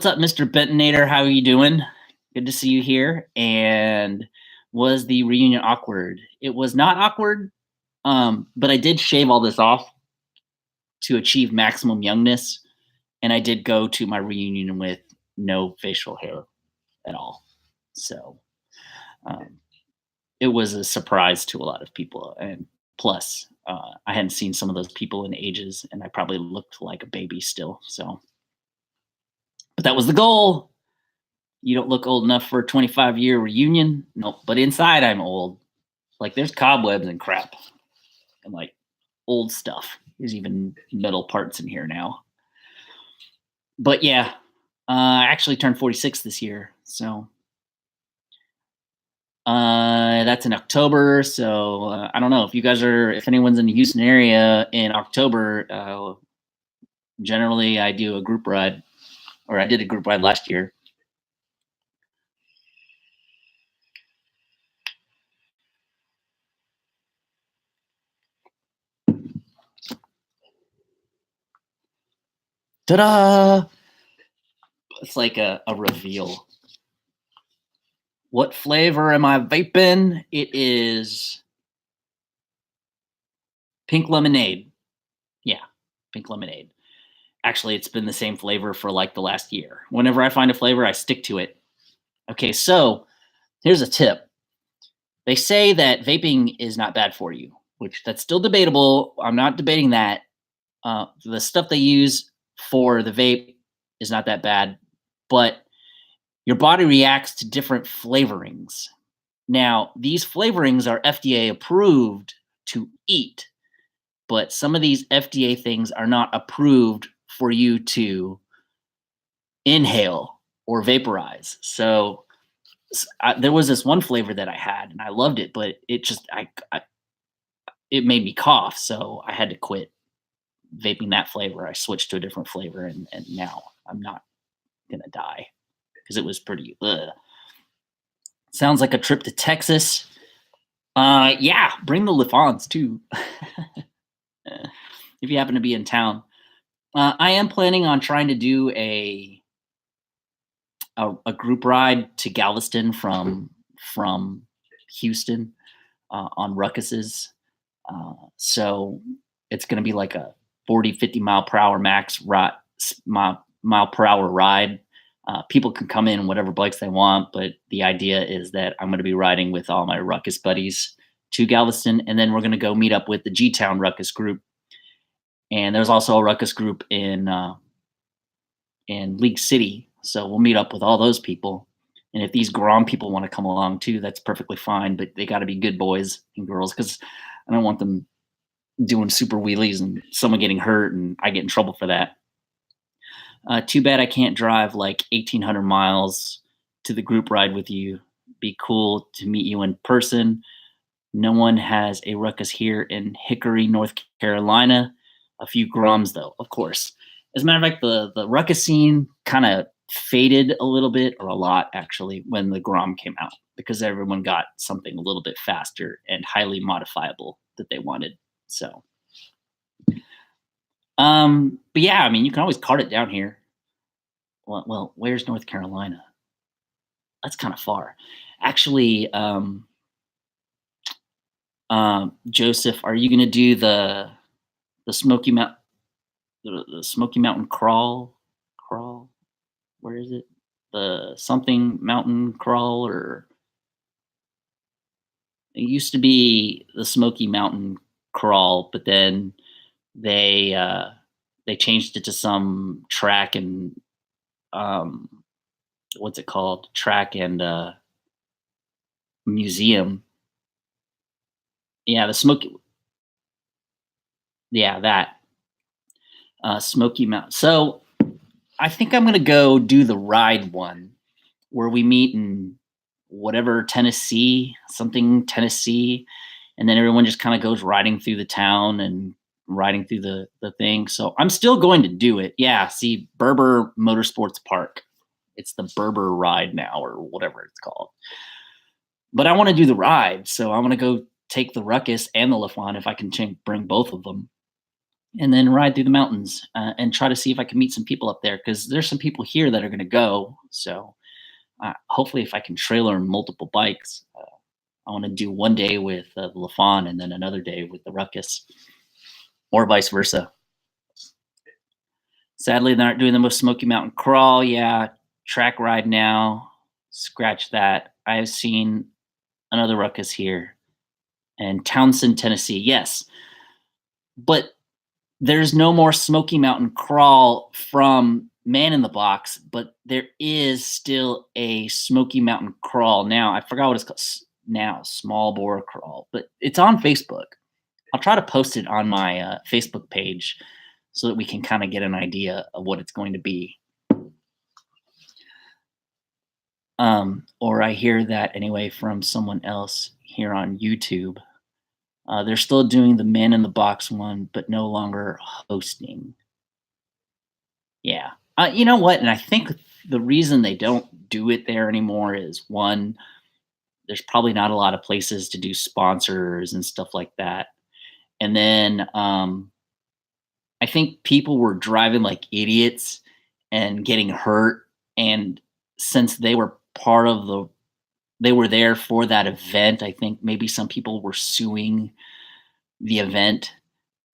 up, Mr. Bentonator? How are you doing? Good to see you here. And was the reunion awkward? It was not awkward, but I did shave all this off to achieve maximum youngness, and I did go to my reunion with no facial hair at all. So it was a surprise to a lot of people, and plus, I hadn't seen some of those people in ages, and I probably looked like a baby still. So, but that was the goal. You don't look old enough for a 25-year reunion. Nope. But inside, I'm old. Like there's cobwebs and crap, and like old stuff. There's even metal parts in here now. But yeah, I actually turned 46 this year, so that's in October. So I don't know if anyone's in the Houston area in October. Generally, I do a group ride, or I did a group ride last year. Ta-da! It's like a reveal. What flavor am I vaping? It is pink lemonade. Yeah, pink lemonade. Actually, it's been the same flavor for like the last year. Whenever I find a flavor, I stick to it. Okay, so here's a tip. They say that vaping is not bad for you, which that's still debatable. I'm not debating that. The stuff they use for the vape is not that bad, but your body reacts to different flavorings. Now, these flavorings are FDA approved to eat, but some of these FDA things are not approved for you to inhale or vaporize. So there was this one flavor that I had and I loved it, but it just it made me cough, so I had to quit vaping that flavor. I switched to a different flavor, and now I'm not gonna die because it was pretty. Ugh. Sounds like a trip to Texas. Yeah, bring the Lifans too. If you happen to be in town. I am planning on trying to do a group ride to Galveston from Houston on Ruckuses. So it's going to be like a 40, 50 mile per hour max mile per hour ride. People can come in whatever bikes they want, but the idea is that I'm going to be riding with all my Ruckus buddies to Galveston, and then we're going to go meet up with the G-Town Ruckus group. And there's also a Ruckus group in League City, so we'll meet up with all those people. And if these Grom people want to come along too, that's perfectly fine. But they got to be good boys and girls, because I don't want them doing super wheelies and someone getting hurt and I get in trouble for that. Too bad I can't drive like 1,800 miles to the group ride with you. Be cool to meet you in person. No one has a Ruckus here in Hickory, North Carolina. a few Groms though, of course. As a matter of fact, the ruckus scene kind of faded a little bit, or a lot actually, when the Grom came out, because everyone got something a little bit faster and highly modifiable that they wanted. So, but yeah, I mean, you can always cart it down here. Well, where's North Carolina? That's kind of far, actually. Joseph, are you going to do the Smoky Mount the Smoky Mountain crawl? Where is it? The something mountain crawl, or it used to be the Smoky Mountain crawl, but then they they changed it to some track and um what's it called? Track and museum. Yeah, the Smoky. Yeah, that Smoky Mountain. So I think I'm gonna go do the ride one where we meet in whatever Tennessee, something Tennessee, and then everyone just kind of goes riding through the town and riding through the thing. So I'm still going to do it. Yeah, see, Berber Motorsports Park. It's the Berber ride now, or whatever it's called. But I want to do the ride, so I want to go take the Ruckus and the Lafon if I can bring both of them, and then ride through the mountains and try to see if I can meet some people up there, because there's some people here that are going to go. So hopefully, if I can trailer multiple bikes, I want to do one day with the Lafon and then another day with the Ruckus, or vice versa. Sadly, they're not doing the most Smoky Mountain crawl. Yeah, track ride now. Scratch that. I have seen another Ruckus here, and Townsend, Tennessee. Yes, but there's no more Smoky Mountain crawl from Man in the Box, but there is still a Smoky Mountain crawl now. I forgot what it's called now, Small Bore Crawl, but it's on Facebook. I'll try to post it on my Facebook page so that we can kind of get an idea of what it's going to be. Or I hear that anyway from someone else here on YouTube. They're still doing the Man in the Box one, but no longer hosting. Yeah. You know what? And I think the reason they don't do it there anymore is, one, there's probably not a lot of places to do sponsors and stuff like that. And then I think people were driving like idiots and getting hurt. And since they were they were there for that event, I think maybe some people were suing the event,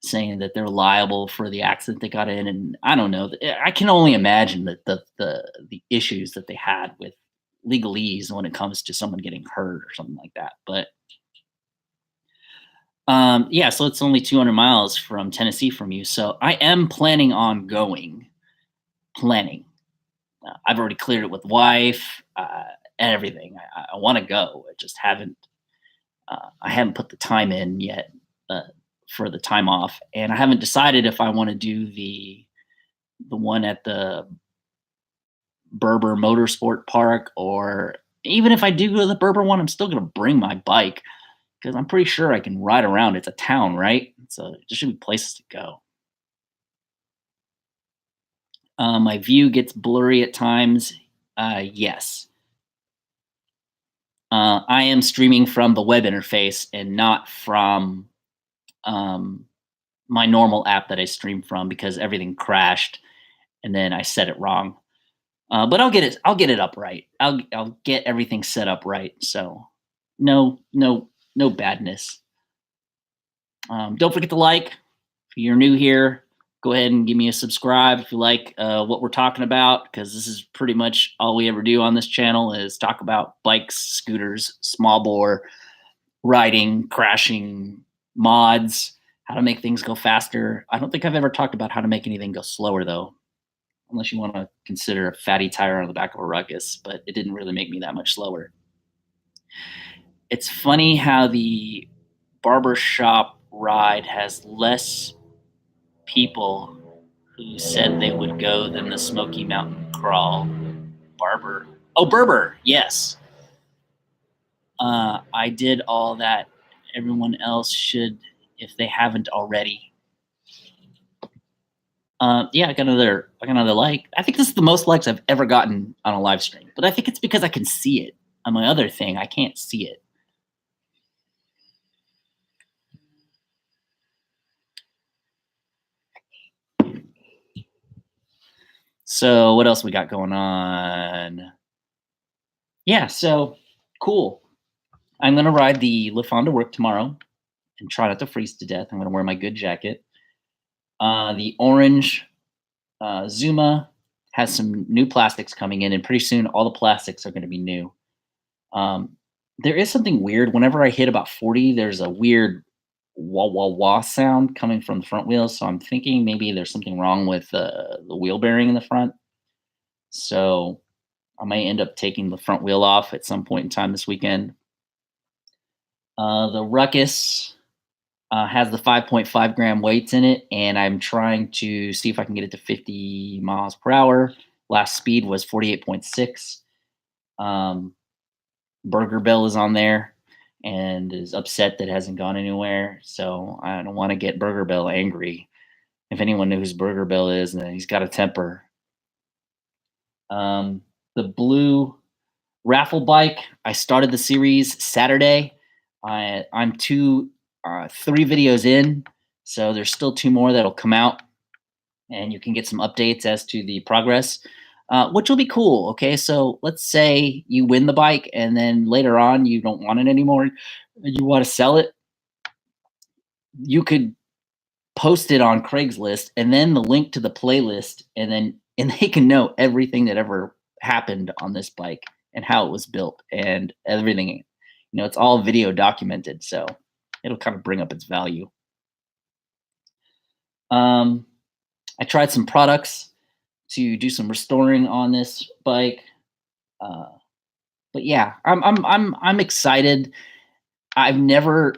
saying that they're liable for the accident they got in. And I don't know. I can only imagine that the issues that they had with legalese when it comes to someone getting hurt or something like that. But yeah, so it's only 200 miles from Tennessee from you. So I am planning on going. Planning. I've already cleared it with wife and everything. I want to go. I just haven't. I haven't put the time in yet for the time off, and I haven't decided if I want to do the one at the Berber Motorsport Park, or even if I do go to the Berber one, I'm still going to bring my bike, because I'm pretty sure I can ride around. It's a town, right? So there should be places to go. My view gets blurry at times. Yes. I am streaming from the web interface and not from my normal app that I stream from, because everything crashed and then I set it wrong. But I'll get it. I'll get it up right. I'll get everything set up right. So no badness. Don't forget to like. If you're new here, go ahead and give me a subscribe if you like what we're talking about, because this is pretty much all we ever do on this channel is talk about bikes, scooters, small bore, riding, crashing, mods, how to make things go faster. I don't think I've ever talked about how to make anything go slower, though, unless you want to consider a fatty tire on the back of a Ruckus, but it didn't really make me that much slower. It's funny how the barbershop ride has less people who said they would go than the Smoky Mountain crawl. Berber, yes. I did all that everyone else should, if they haven't already. Yeah, I got another like. I think this is the most likes I've ever gotten on a live stream, but I think it's because I can see it. On my other thing, I can't see it. So what else we got going on? Yeah, so cool. I'm gonna ride the LaFon to work tomorrow and try not to freeze to death. I'm gonna wear my good jacket. The orange Zuma has some new plastics coming in, and pretty soon all the plastics are going to be new. Um, there is something weird. Whenever I hit about 40, there's a weird wah wah wah sound coming from the front wheels. So I'm thinking maybe there's something wrong with the wheel bearing in the front. So I might end up taking the front wheel off at some point in time this weekend. The Ruckus has the 5.5 gram weights in it, and I'm trying to see if I can get it to 50 miles per hour. Last speed was 48.6. Burger Bill is on there and is upset that it hasn't gone anywhere. So I don't want to get Burger Bill angry. If anyone knows who Burger Bill is, then he's got a temper. The blue raffle bike, I started the series Saturday. I'm three videos in, so there's still two more that'll come out, and you can get some updates as to the progress, which will be cool. Okay, so let's say you win the bike, and then later on you don't want it anymore, and you want to sell it. You could post it on Craigslist, and then the link to the playlist, and they can know everything that ever happened on this bike and how it was built and everything. It's all video documented, so it'll kind of bring up its value. I tried some products to do some restoring on this bike, but yeah, I'm excited. I've never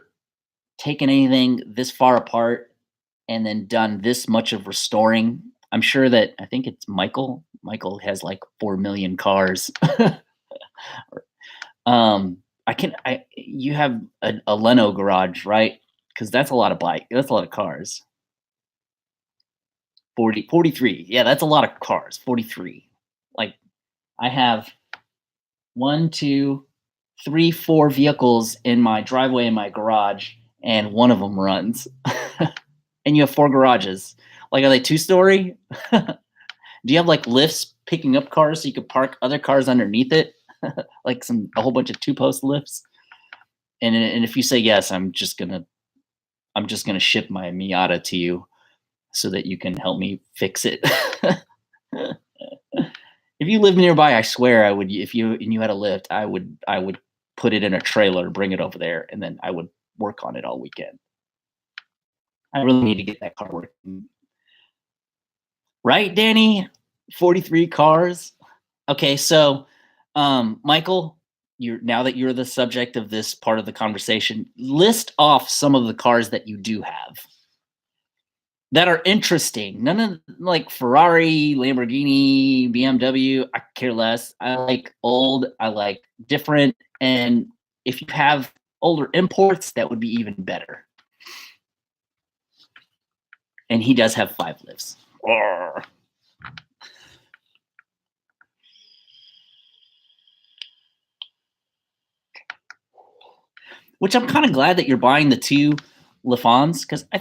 taken anything this far apart and then done this much of restoring. I'm sure that I think it's Michael. Michael has like 4 million cars. You have a Leno garage, right? Because that's a lot of that's a lot of cars. 43. Yeah, that's a lot of cars. 43. Like I have 1, 2, 3, 4 vehicles in my driveway in my garage, and one of them runs. And you have 4 garages. Like, are they 2-story? Do you have like lifts picking up cars so you could park other cars underneath it? Like a whole bunch of 2-post lifts? And if you say yes, I'm just gonna ship my Miata to you so that you can help me fix it. If you live nearby, I swear I would. If you had a lift, I would put it in a trailer, bring it over there, and then I would work on it all weekend. I really need to get that car working. Right, Danny? 43 cars. Okay, so Michael, now that you're the subject of this part of the conversation, list off some of the cars that you do have that are interesting. None of like Ferrari, Lamborghini, BMW, I care less. I like old, I like different, and if you have older imports, that would be even better. And he does have 5 lifts. Arrgh. Which I'm kind of glad that you're buying the 2 LaFons, because I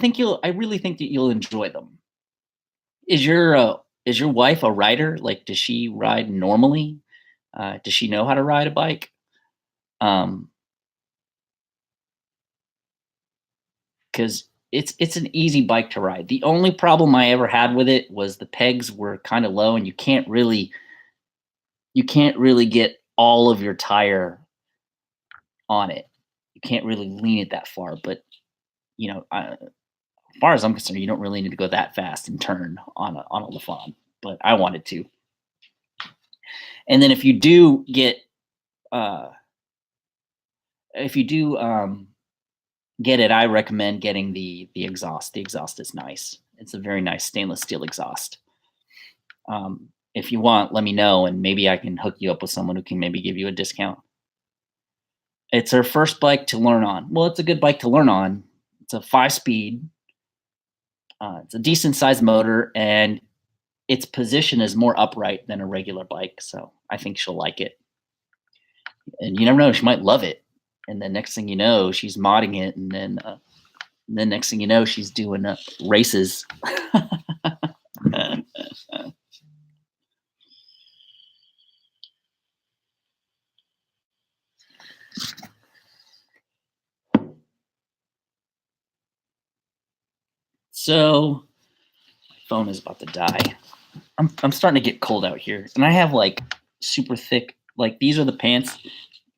really think that you'll enjoy them. Is your wife a rider? Like, does she ride normally? Does she know how to ride a bike? Because it's an easy bike to ride. The only problem I ever had with it was the pegs were kind of low, and you can't really get all of your tire on it. You can't really lean it that far. But as far as I'm concerned, you don't really need to go that fast and turn on a LaFon. But I wanted to. And then if you do get get it, I recommend getting the exhaust. The exhaust is nice. It's a very nice stainless steel exhaust. If you want, let me know, and maybe I can hook you up with someone who can maybe give you a discount. It's her first bike to learn on. Well, it's a good bike to learn on. It's a 5-speed. It's a decent sized motor, and its position is more upright than a regular bike. So I think she'll like it. And you never know, she might love it. And then next thing you know, she's modding it, and then next thing you know, she's doing races. So my phone is about to die. I'm starting to get cold out here, and I have like super thick. Like these are the pants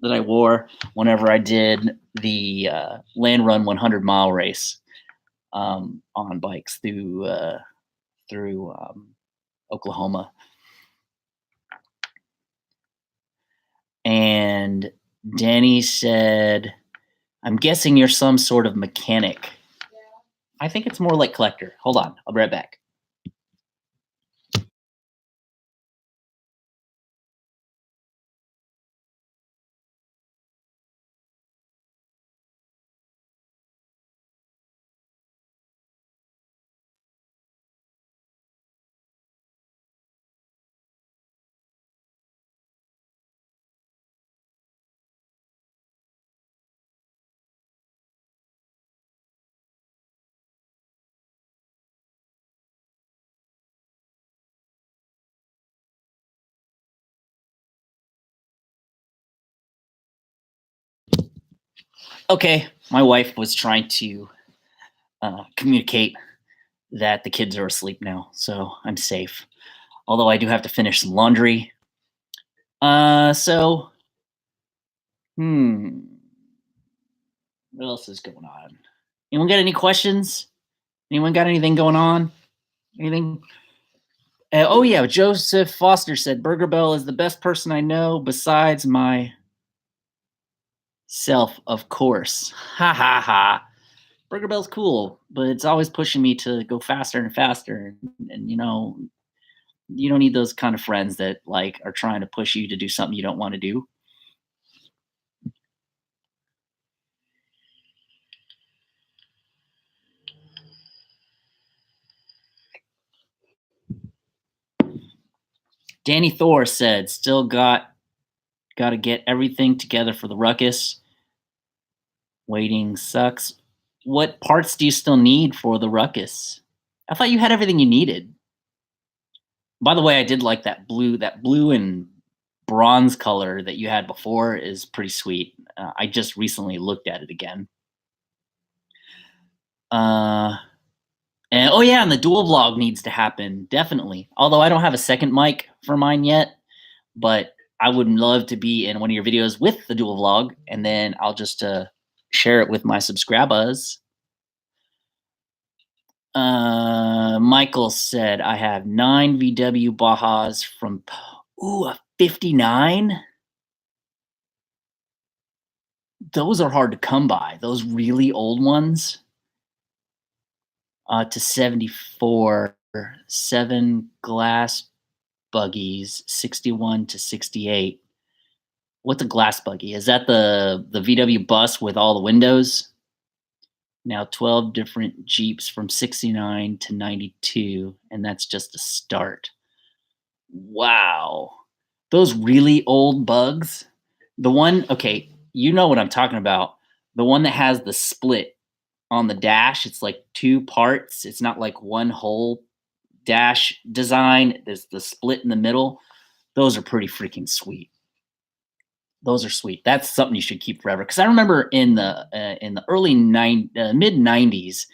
that I wore whenever I did the Land Run 100 mile race on bikes through Oklahoma. And Danny said, "I'm guessing you're some sort of mechanic." I think it's more like collector. Hold on, I'll be right back. Okay, my wife was trying to communicate that the kids are asleep now, so I'm safe. Although I do have to finish some laundry. So, what else is going on? Anyone got any questions? Anyone got anything going on? Anything? Oh yeah, Joseph Foster said Burger Bell is the best person I know besides myself, of course. Ha ha ha. Burger Bell's cool, but it's always pushing me to go faster and faster. And you don't need those kind of friends that like are trying to push you to do something you don't want to do. Danny Thor said, "Still got to get everything together for the ruckus. Waiting sucks. What parts do you still need for the ruckus? I thought you had everything you needed." By the way, I did like that blue. That blue and bronze color that you had before is pretty sweet. I just recently looked at it again. And oh yeah, and the dual vlog needs to happen definitely. Although I don't have a second mic for mine yet, but I would love to be in one of your videos with the dual vlog, and then I'll just share it with my subscribers. Michael said, "I have 9 VW Bajas from a 59. Those are hard to come by. Those really old ones. To 74, 7 glass buggies, 61 to 68. What's a glass buggy? Is that the VW bus with all the windows? Now 12 different Jeeps from 69 to 92, and that's just a start. Wow. Those really old bugs. The one, okay, you know what I'm talking about. The one that has the split on the dash. It's like 2 parts. It's not like one whole dash design. There's the split in the middle. Those are pretty freaking sweet. Those are sweet. That's something you should keep forever. Because I remember in the early mid '90s,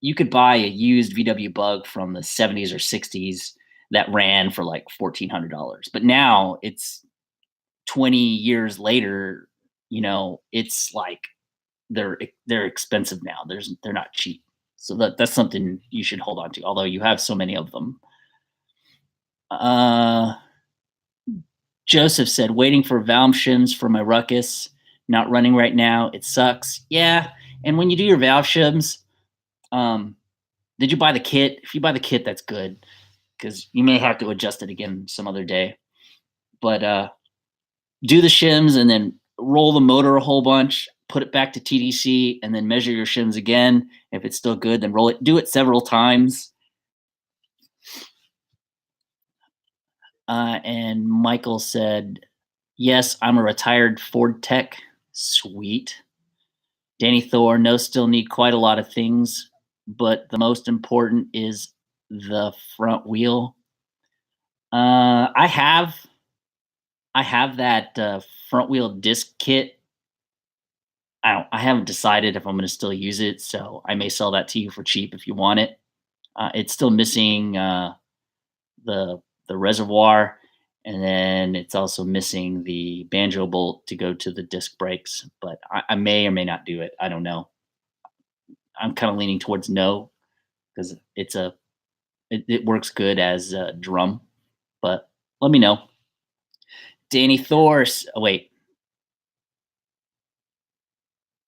you could buy a used VW Bug from the '70s or '60s that ran for like $1,400. But now it's 20 years later. It's like they're expensive now. They're not cheap. So that's something you should hold on to. Although you have so many of them. Joseph said, "Waiting for valve shims for my ruckus. Not running right now. It sucks." Yeah, and when you do your valve shims, did you buy the kit? If you buy the kit, that's good, because you may have to adjust it again some other day. But do the shims and then roll the motor a whole bunch. put it back to TDC, and then measure your shims again. If it's still good, then roll it. Do it several times. And Michael said, yes, I'm a retired Ford tech. Sweet. Danny Thor, no, still need quite a lot of things, but the most important is the front wheel. I have that front wheel disc kit. I haven't decided if I'm going to still use it, so I may sell that to you for cheap if you want it. It's still missing the reservoir, and then it's also missing the banjo bolt to go to the disc brakes. But I may or may not do it. I don't know. I'm kind of leaning towards no because it works good as a drum. But let me know. Danny Thor. Oh, wait.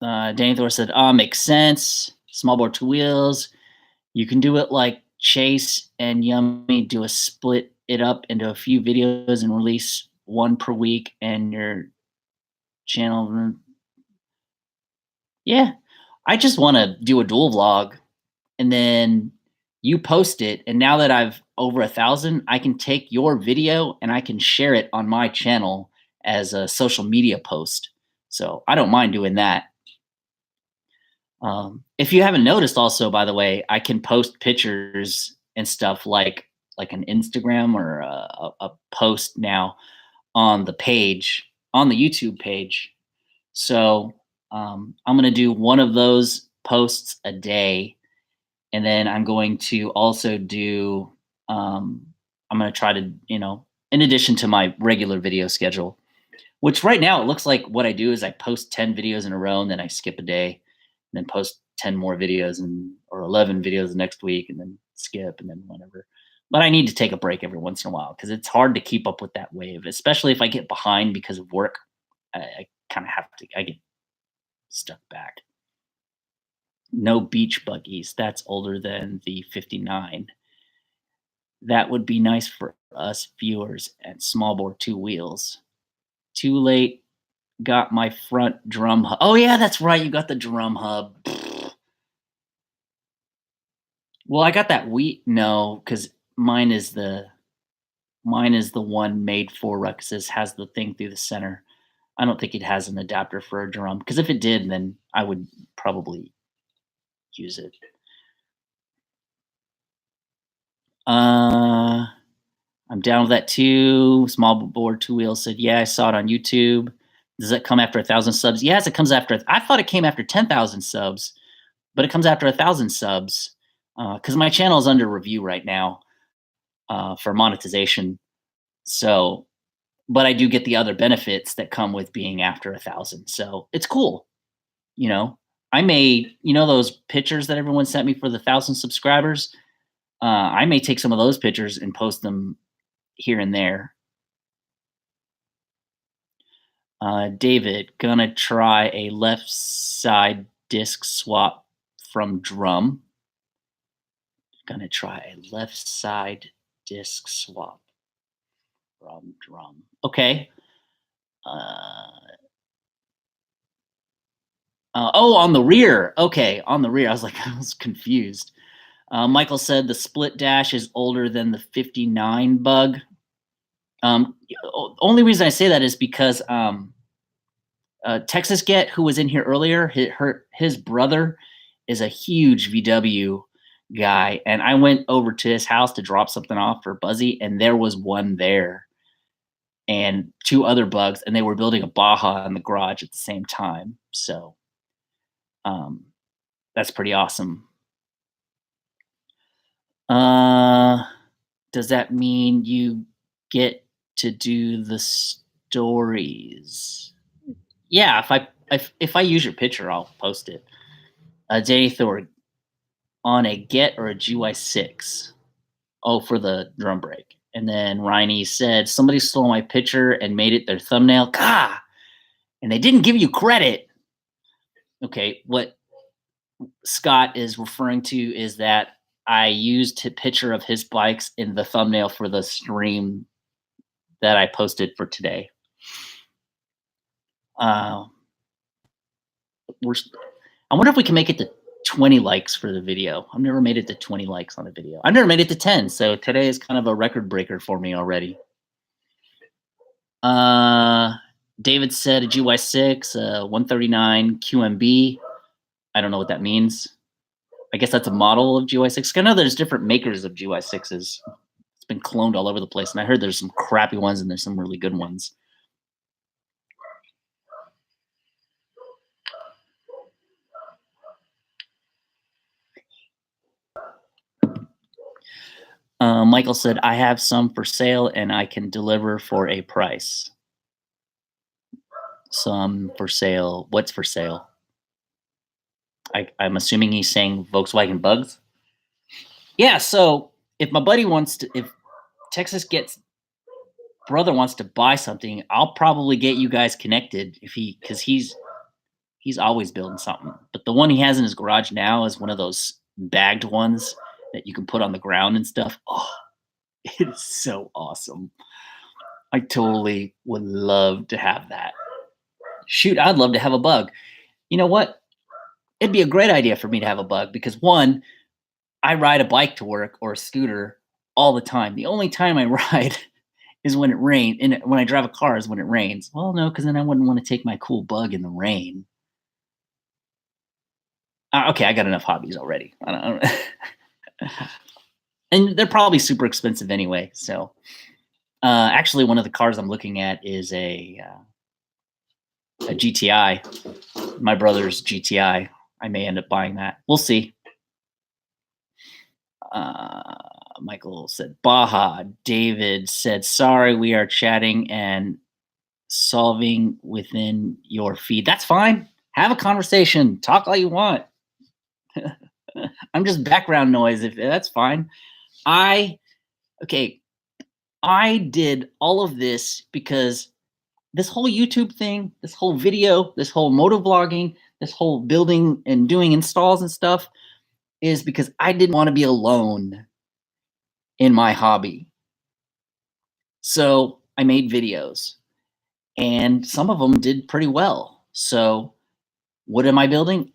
Danny Thor said, makes sense. Small bore 2 wheels. You can do it like Chase and Yummy, do a split it up into a few videos and release one per week, and your channel. Yeah, I just want to do a dual vlog, and then you post it. And now that I've over 1,000, I can take your video and I can share it on my channel as a social media post. So I don't mind doing that. If you haven't noticed, also, by the way, I can post pictures and stuff like an Instagram or a post now on the page, on the YouTube page. So I'm going to do one of those posts a day. And then I'm going to also do, I'm going to try to, in addition to my regular video schedule, which right now it looks like what I do is I post 10 videos in a row and then I skip a day and then post 10 more videos or 11 videos the next week and then skip and then whatever. But I need to take a break every once in a while because it's hard to keep up with that wave, especially if I get behind because of work. I kind of have to, I get stuck back. No beach buggies. That's older than the 59. That would be nice for us viewers and small bore 2 wheels. Too late. Got my front drum hub. Oh yeah, that's right. You got the drum hub. Well, I got that no, because mine is the one made for Ruckuses, has the thing through the center. I don't think it has an adapter for a drum, because if it did, then I would probably use it. I'm down with that too. Small bore 2 wheels said, yeah, I saw it on YouTube. Does that come after 1,000 subs? Yes, it comes after. I thought it came after 10,000 subs, but it comes after 1,000 subs because my channel is under review right now for monetization. So, but I do get the other benefits that come with being after 1,000. So it's cool. I may, those pictures that everyone sent me for the 1,000 subscribers. I may take some of those pictures and post them here and there. David, gonna try a left side disc swap from drum. Gonna try a left side disc swap from drum. Okay. On the rear. Okay, on the rear. I was confused. Michael said the split dash is older than the 59 bug. Only reason I say that is because Texas Get, who was in here earlier, his brother is a huge VW guy, and I went over to his house to drop something off for Buzzy, and there was one there and 2 other bugs, and they were building a Baja in the garage at the same time. So that's pretty awesome. Does that mean you get to do the stories? Yeah, if I use your picture, I'll post it. Danny Thor, on a Get or a GY6? Oh, for the drum break. And then Riney said, somebody stole my picture and made it their thumbnail. Gah! And they didn't give you credit. Okay, what Scott is referring to is that I used a picture of his bikes in the thumbnail for the stream that I posted for today. I wonder if we can make it to 20 likes for the video. I've never made it to 20 likes on a video. I've never made it to 10, so today is kind of a record breaker for me already. David said a GY6, 139 QMB. I don't know what that means. I guess that's a model of GY6. I know there's different makers of GY6s. It's been cloned all over the place, and I heard there's some crappy ones and there's some really good ones. Michael said, I have some for sale and I can deliver for a price. Some for sale. What's for sale? I'm assuming he's saying Volkswagen Bugs. Yeah, so if my buddy wants to, if Texas gets brother wants to buy something, I'll probably get you guys connected because he's always building something. But the one he has in his garage now is one of those bagged ones that you can put on the ground and stuff. Oh, it is so awesome. I totally would love to have that. Shoot, I'd love to have a Bug. You know what? It'd be a great idea for me to have a Bug because one, I ride a bike to work or a scooter all the time. The only time I ride is when it rains, and when I drive a car is when it rains. Well, no, because then I wouldn't want to take my cool Bug in the rain. Okay, I got enough hobbies already. I don't and they're probably super expensive anyway. So, actually, one of the cars I'm looking at is a GTI, my brother's GTI. I may end up buying that. We'll see. Michael said, Baja. David said, sorry, we are chatting and solving within your feed. That's fine. Have a conversation. Talk all you want. I'm just background noise. If that's fine. I did all of this because this whole YouTube thing, this whole video, this whole motovlogging, this whole building and doing installs and stuff is because I didn't want to be alone in my hobby. So I made videos and some of them did pretty well. So what am I building?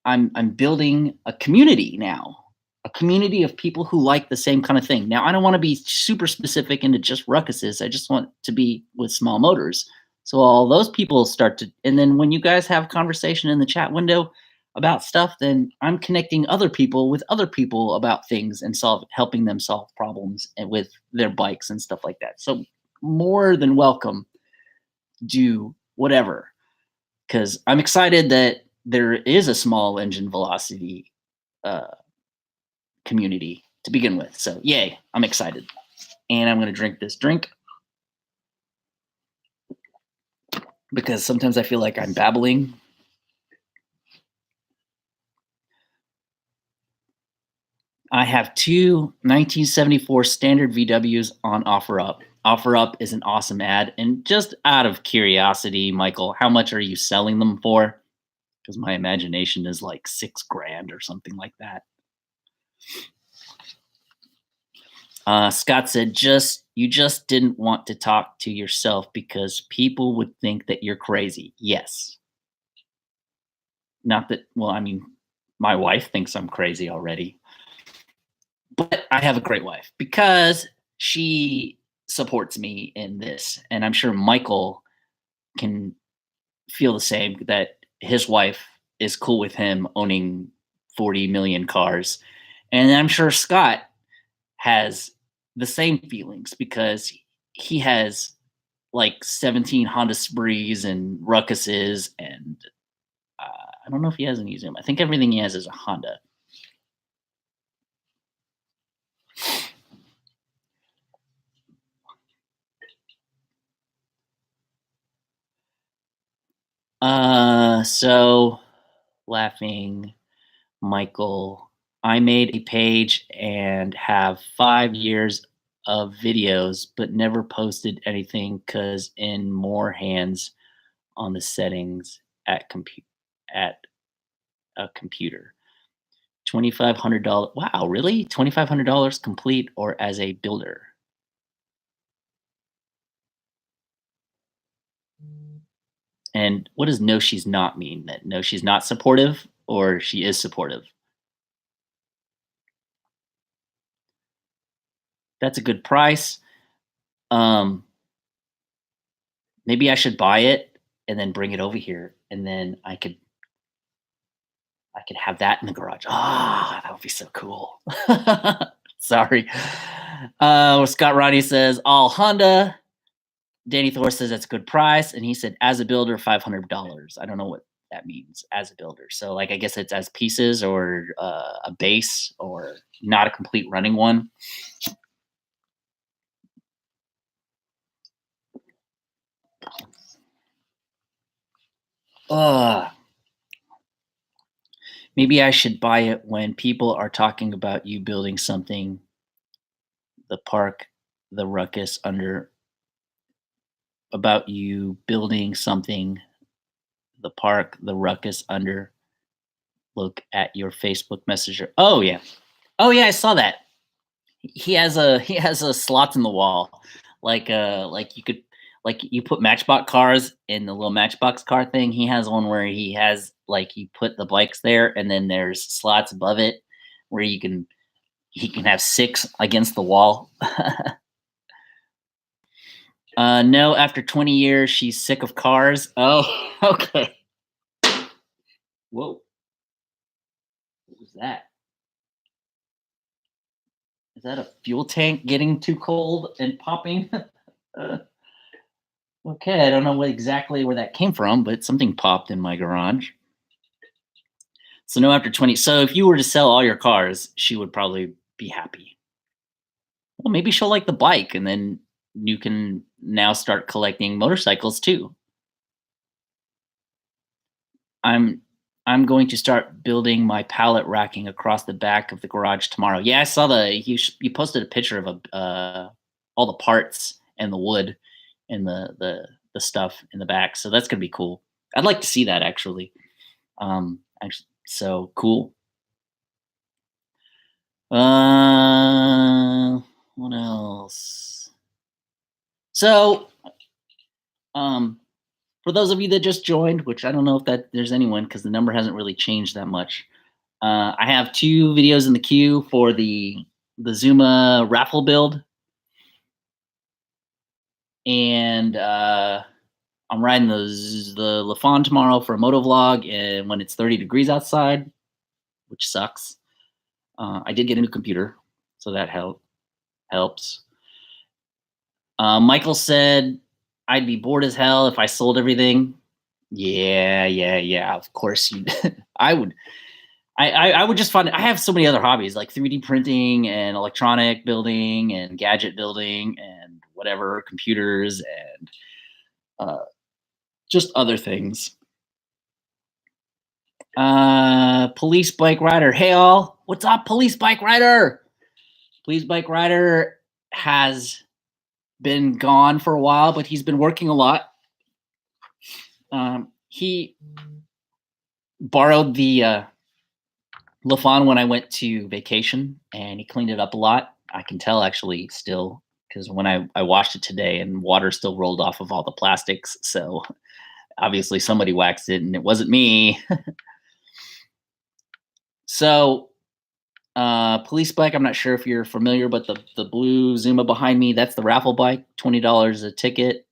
I'm building a community now. A community of people who like the same kind of thing. Now, I don't want to be super specific into just ruckuses. I just want to be with small motors. So all those people start to, and then when you guys have conversation in the chat window about stuff, then I'm connecting other people with other people about things and helping them solve problems and with their bikes and stuff like that. So more than welcome, do whatever, because I'm excited that there is a small engine velocity community to begin with. So yay, I'm excited. And I'm going to drink this drink because sometimes I feel like I'm babbling. I have two 1974 standard VWs on OfferUp. OfferUp is an awesome ad. And just out of curiosity, Michael, how much are you selling them for? Because my imagination is like $6,000 or something like that. Scott said, you just didn't want to talk to yourself because people would think that you're crazy. Yes. Not that, well, I mean, my wife thinks I'm crazy already. But I have a great wife because she supports me in this. And I'm sure Michael can feel the same, that his wife is cool with him owning 40 million cars. And I'm sure Scott has the same feelings because he has like 17 Honda Sprees and Ruckuses, and I don't know if he has any Zoom. I think everything he has is a Honda. So laughing, Michael, I made a page and have 5 years of videos, but never posted anything because in more hands on the settings at a computer. $2,500. Wow, really? $2,500 complete or as a builder? And what does no, she's not mean? That no, she's not supportive or she is supportive? That's a good price. Um, maybe I should buy it and then bring it over here, and then I could have that in the garage. Ah, that would be so cool. Sorry. Scott Ronnie says all Honda. Danny Thor says that's a good price, and he said as a builder, $500. I don't know what that means as a builder. So like I guess it's as pieces or a base or not a complete running one. Maybe I should buy it when people are talking about you building something, the park, the ruckus under about you building something, the park, the ruckus under. Look at your Facebook Messenger. Oh yeah. Oh yeah, I saw that. He has a slots in the wall. Like you could like you put Matchbox cars in the little Matchbox car thing. He has one where he has like you put the bikes there and then there's slots above it where he can have 6 against the wall. No, after 20 years, she's sick of cars. Oh, okay. Whoa. What was that? Is that a fuel tank getting too cold and popping? uh, okay, I don't know exactly where that came from, but something popped in my garage. So no, after 20. So if you were to sell all your cars, she would probably be happy. Well, maybe she'll like the bike, and then you can now start collecting motorcycles too. I'm I'm going to start building my pallet racking across the back of the garage tomorrow. Yeah, I saw you posted a picture of all the parts and the wood and the stuff in the back. So that's gonna be cool. I'd like to see that actually. Actually, so cool. What else? So, um, for those of you that just joined, which I don't know if that there's anyone because the number hasn't really changed that much. I have 2 videos in the queue for the Zuma raffle build, and I'm riding the Lafon tomorrow for a moto vlog, and when it's 30 degrees outside, which sucks. I did get a new computer, so that helps. Michael said I'd be bored as hell if I sold everything. Yeah, yeah, yeah. Of course you. I would. I would just find I have so many other hobbies like 3D printing and electronic building and gadget building and whatever computers and just other things. Police bike rider. Hey all, what's up, police bike rider? Police bike rider has been gone for a while, but he's been working a lot. He borrowed the Lafon when I went to vacation, and he cleaned it up a lot. I can tell actually still because when I washed it today, and water still rolled off of all the plastics. So obviously somebody waxed it, and it wasn't me. So police bike. I'm not sure if you're familiar, but the blue Zuma behind me, that's the raffle bike. $20 a ticket,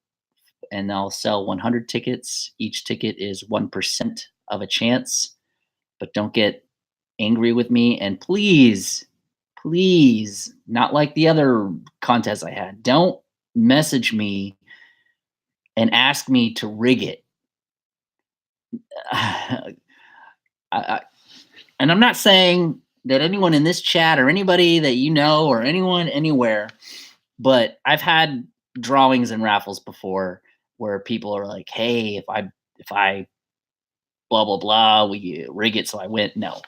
and I'll sell 100 tickets. Each ticket is 1% of a chance. But don't get angry with me, and please, please, not like the other contests I had. Don't message me and ask me to rig it. And I'm not saying that anyone in this chat or anybody that you know or anyone anywhere, but I've had drawings and raffles before where people are like, "Hey, if I blah blah blah, will you rig it?" So I went, no.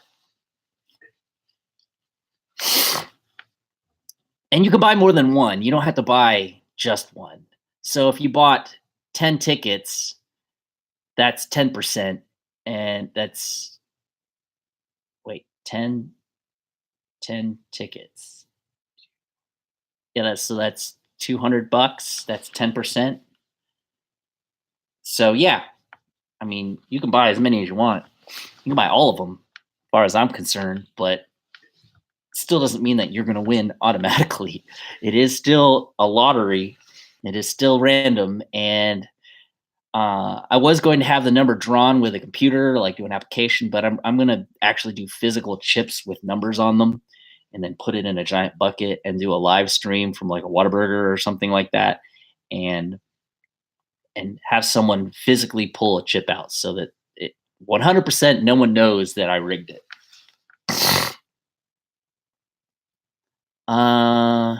And you can buy more than one. You don't have to buy just one. So if you bought 10 tickets, that's 10%. And that's, wait, 10 tickets. Yeah, that's $200. That's 10%. So yeah, I mean, you can buy as many as you want. You can buy all of them, as far as I'm concerned, but still doesn't mean that you're going to win automatically. It is still a lottery. It is still random, and I was going to have the number drawn with a computer, like do an application, but I'm going to actually do physical chips with numbers on them, and then put it in a giant bucket and do a live stream from like a Whataburger or something like that, and have someone physically pull a chip out so that it 100% no one knows that I rigged it. Uh,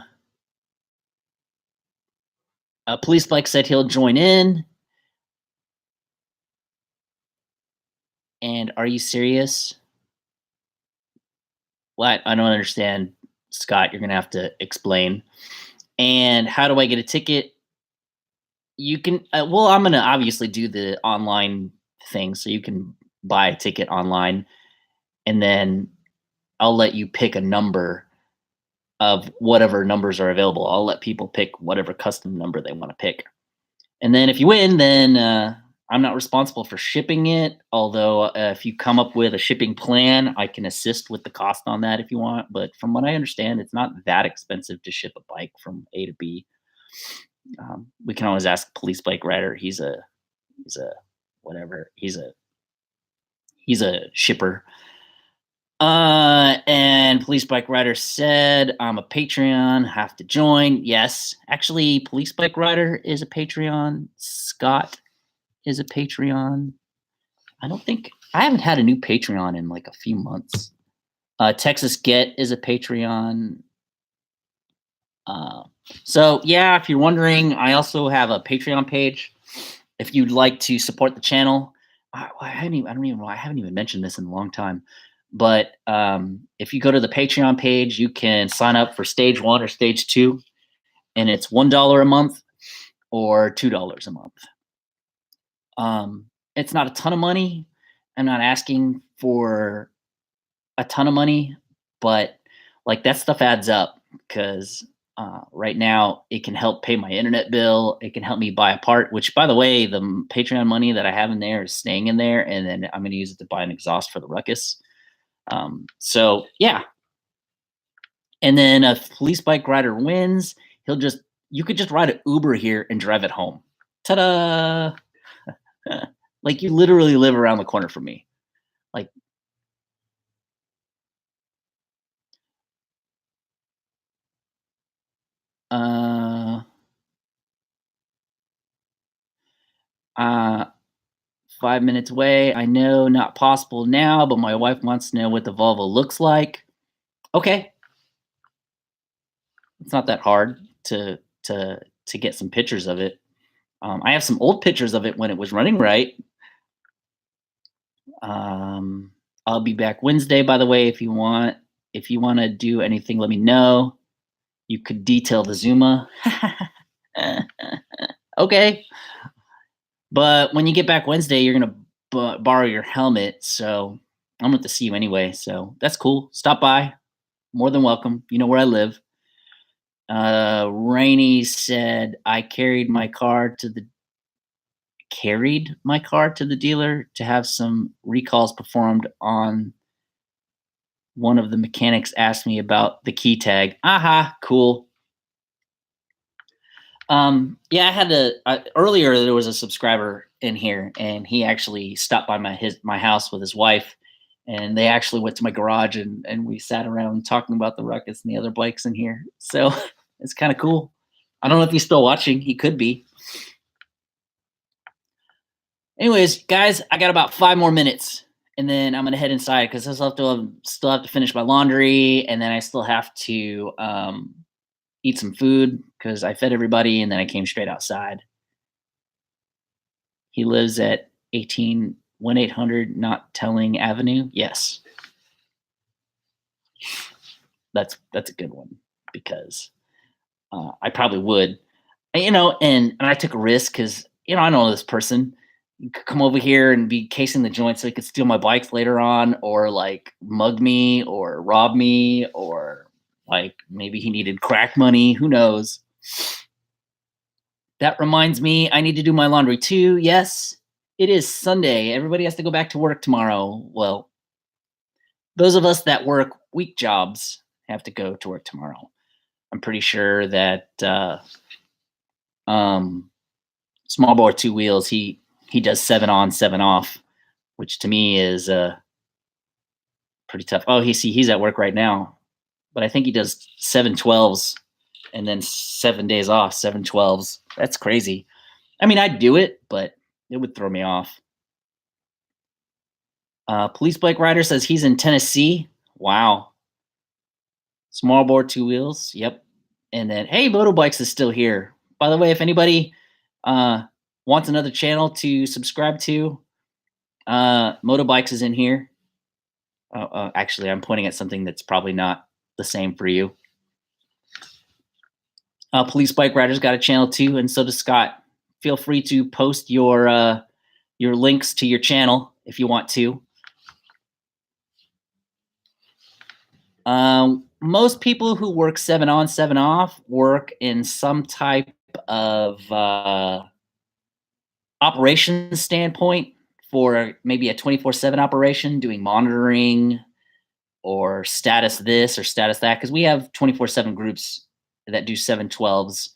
Police Bike said he'll join in. And are you serious? What? I don't understand, Scott. You're gonna have to explain. And how do I get a ticket? You can. Well, I'm gonna obviously do the online thing, so you can buy a ticket online, and then I'll let you pick a number of whatever numbers are available. I'll let people pick whatever custom number they want to pick. And then if you win, then I'm not responsible for shipping it. Although if you come up with a shipping plan, I can assist with the cost on that if you want. But from what I understand, it's not that expensive to ship a bike from A to B. We can always ask Police Bike Rider. He's a whatever. He's a shipper. And Police Bike Rider said, I'm a Patreon, have to join. Yes, actually, Police Bike Rider is a Patreon. Scott is a Patreon. I haven't had a new Patreon in like a few months. Texas Get is a Patreon. So yeah, if you're wondering, I also have a Patreon page. If you'd like to support the channel, I haven't even mentioned this in a long time. But if you go to the Patreon page, you can sign up for stage 1 or stage 2, and it's $1 a month or $2 a month. It's not a ton of money. I'm not asking for a ton of money, but like that stuff adds up because right now it can help pay my internet bill. It can help me buy a part, which by the way, the Patreon money that I have in there is staying in there, and then I'm going to use it to buy an exhaust for the Ruckus. So yeah. And then if Police Bike Rider wins, you could just ride an Uber here and drive it home. Ta-da! Like you literally live around the corner from me. Like, 5 minutes away. I know not possible now, but my wife wants to know what the Volvo looks like. Okay. It's not that hard to get some pictures of it. I have some old pictures of it when it was running right. I'll be back Wednesday, by the way, if you want to do anything, let me know. You could detail the Zuma. Okay. But when you get back Wednesday, you're going to borrow your helmet. So I'm going to see you anyway. So that's cool. Stop by. More than welcome. You know where I live. Rainey said, I carried my car to the dealer to have some recalls performed on. One of the mechanics asked me about the key tag. Aha, cool. Yeah, I had earlier there was a subscriber in here, and he actually stopped by my house with his wife, and they actually went to my garage and we sat around talking about the Ruckus and the other bikes in here. So it's kind of cool. I don't know if he's still watching. He could be. Anyways, guys, I got about 5 more minutes, and then I'm gonna head inside because I still have to finish my laundry, and then I still have to eat some food because I fed everybody, and then I came straight outside. He lives at 1-800 Not Telling Avenue. Yes, that's a good one because I probably would, and I took a risk because I know this person. You could come over here and be casing the joint so he could steal my bikes later on, or like mug me or rob me, or like maybe he needed crack money. Who knows? That reminds me, I need to do my laundry too. Yes, It is Sunday. Everybody has to go back to work tomorrow. Well, those of us that work week jobs have to go to work tomorrow. I'm pretty sure that um, Small Bore Two Wheels, he does 7 on, 7 off, which to me is pretty tough. Oh, he's at work right now, but I think he does 7/12s and then 7 days off, 7/12s. That's crazy. I mean, I'd do it, but it would throw me off. Police Bike Rider says he's in Tennessee. Wow. Small Bore Two Wheels. Yep. And then, hey, Motorbikes is still here. By the way, if anybody wants another channel to subscribe to, Motorbikes is in here. Actually, I'm pointing at something that's probably not the same for you. Police Bike Rider's got a channel too, and so does Scott. Feel free to post your links to your channel if you want to. Most people who work 7 on, 7 off work in some type of operations standpoint for maybe a 24/7 operation, doing monitoring or status this or status that, because we have 24/7 groups that do 7/12s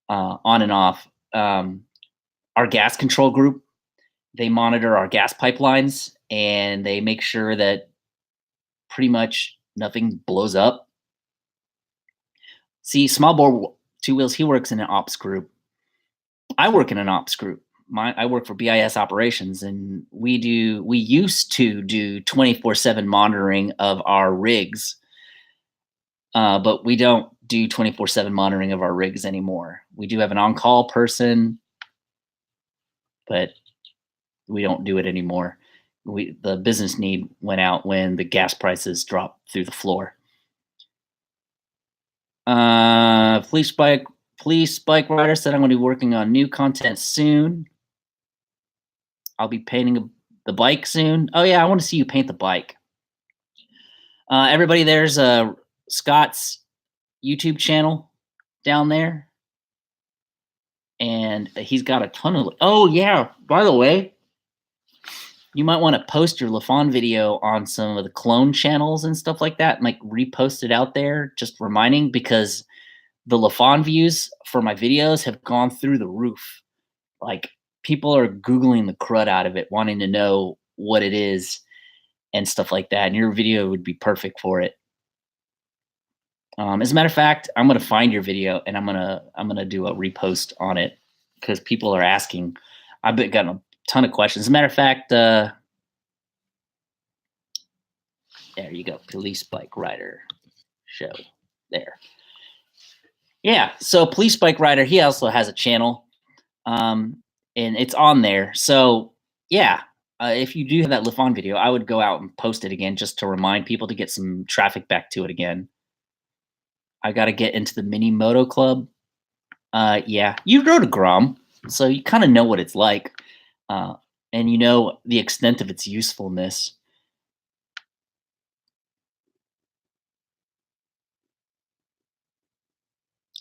on and off. Our gas control group, they monitor our gas pipelines and they make sure that pretty much nothing blows up. See, Small Bore Two Wheels, he works in an ops group. I work in an ops group. I work for BIS operations, and we used to do 24/7 monitoring of our rigs, but we don't do 24/7 monitoring of our rigs anymore. We do have an on-call person, but we don't do it anymore. The business need went out when the gas prices dropped through the floor. Police Bike Rider said I'm going to be working on new content soon. I'll be painting the bike soon. Oh yeah, I want to see you paint the bike. Everybody, there's Scott's YouTube channel down there, and he's got a ton of. Oh yeah, by the way, you might want to post your LaFon video on some of the clone channels and stuff like that, and like repost it out there, just reminding, because the LaFon views for my videos have gone through the roof. Like, people are Googling the crud out of it, wanting to know what it is and stuff like that. And your video would be perfect for it. As a matter of fact, I'm gonna find your video and I'm gonna do a repost on it because people are asking. I've been getting a ton of questions. As a matter of fact, there you go, Police Bike Rider show there. Yeah, so Police Bike Rider, he also has a channel, and it's on there. So yeah, if you do have that LaFon video, I would go out and post it again just to remind people to get some traffic back to it again. I got to get into the mini moto club. Yeah, you rode a Grom, so you kind of know what it's like, and you know the extent of its usefulness.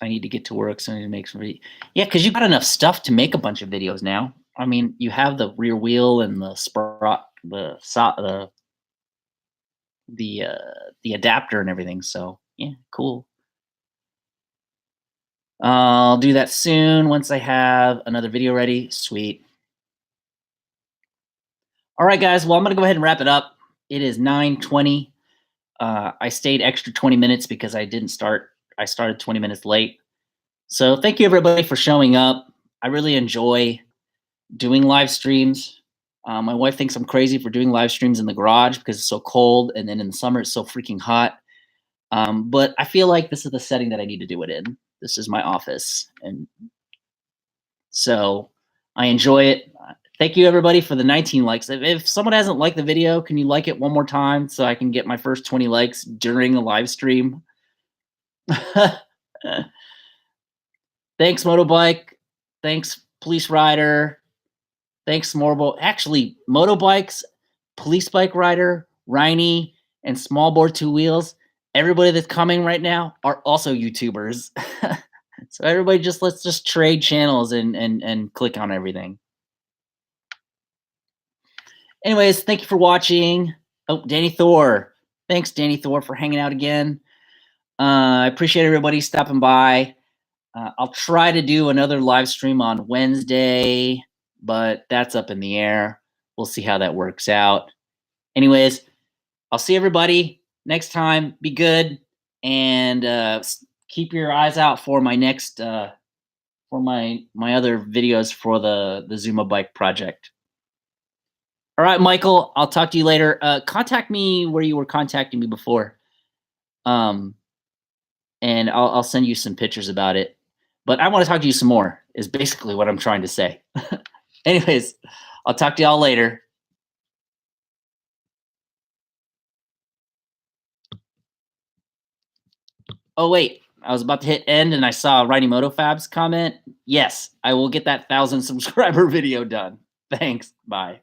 I need to get to work, so I need to make some. Yeah, because you got enough stuff to make a bunch of videos now. I mean, you have the rear wheel and the sprot, the adapter and everything. So yeah, cool. I'll do that soon once I have another video ready. Sweet. All right, guys. Well, I'm gonna go ahead and wrap it up. It is 9:20. I stayed extra 20 minutes because I didn't start. I started 20 minutes late. So thank you everybody for showing up. I really enjoy doing live streams. My wife thinks I'm crazy for doing live streams in the garage because it's so cold, and then in the summer it's so freaking hot. But I feel like this is the setting that I need to do it in. This is my office, and so I enjoy it. Thank you everybody for the 19 likes. If someone hasn't liked the video, can you like it one more time so I can get my first 20 likes during a live stream? Thanks, Motobike. Thanks, Police Rider. Thanks, Morbo. Actually, Motobikes, Police Bike Rider, Riney, and Small Bore Two Wheels, everybody that's coming right now are also YouTubers. So everybody let's just trade channels and click on everything. Anyways, thank you for watching. Oh, Danny Thor. Thanks, Danny Thor, for hanging out again. I appreciate everybody stopping by. I'll try to do another live stream on Wednesday, but that's up in the air. We'll see how that works out. Anyways, I'll see everybody next time. Be good, and keep your eyes out for my next for my other videos for the Zuma bike project. All right, Michael, I'll talk to you later. Contact me where you were contacting me before. And I'll send you some pictures about it. But I want to talk to you some more, is basically what I'm trying to say. Anyways, I'll talk to y'all later. Oh, wait, I was about to hit end and I saw Righty Moto Fab's comment. Yes, I will get that 1,000 subscriber video done. Thanks, bye.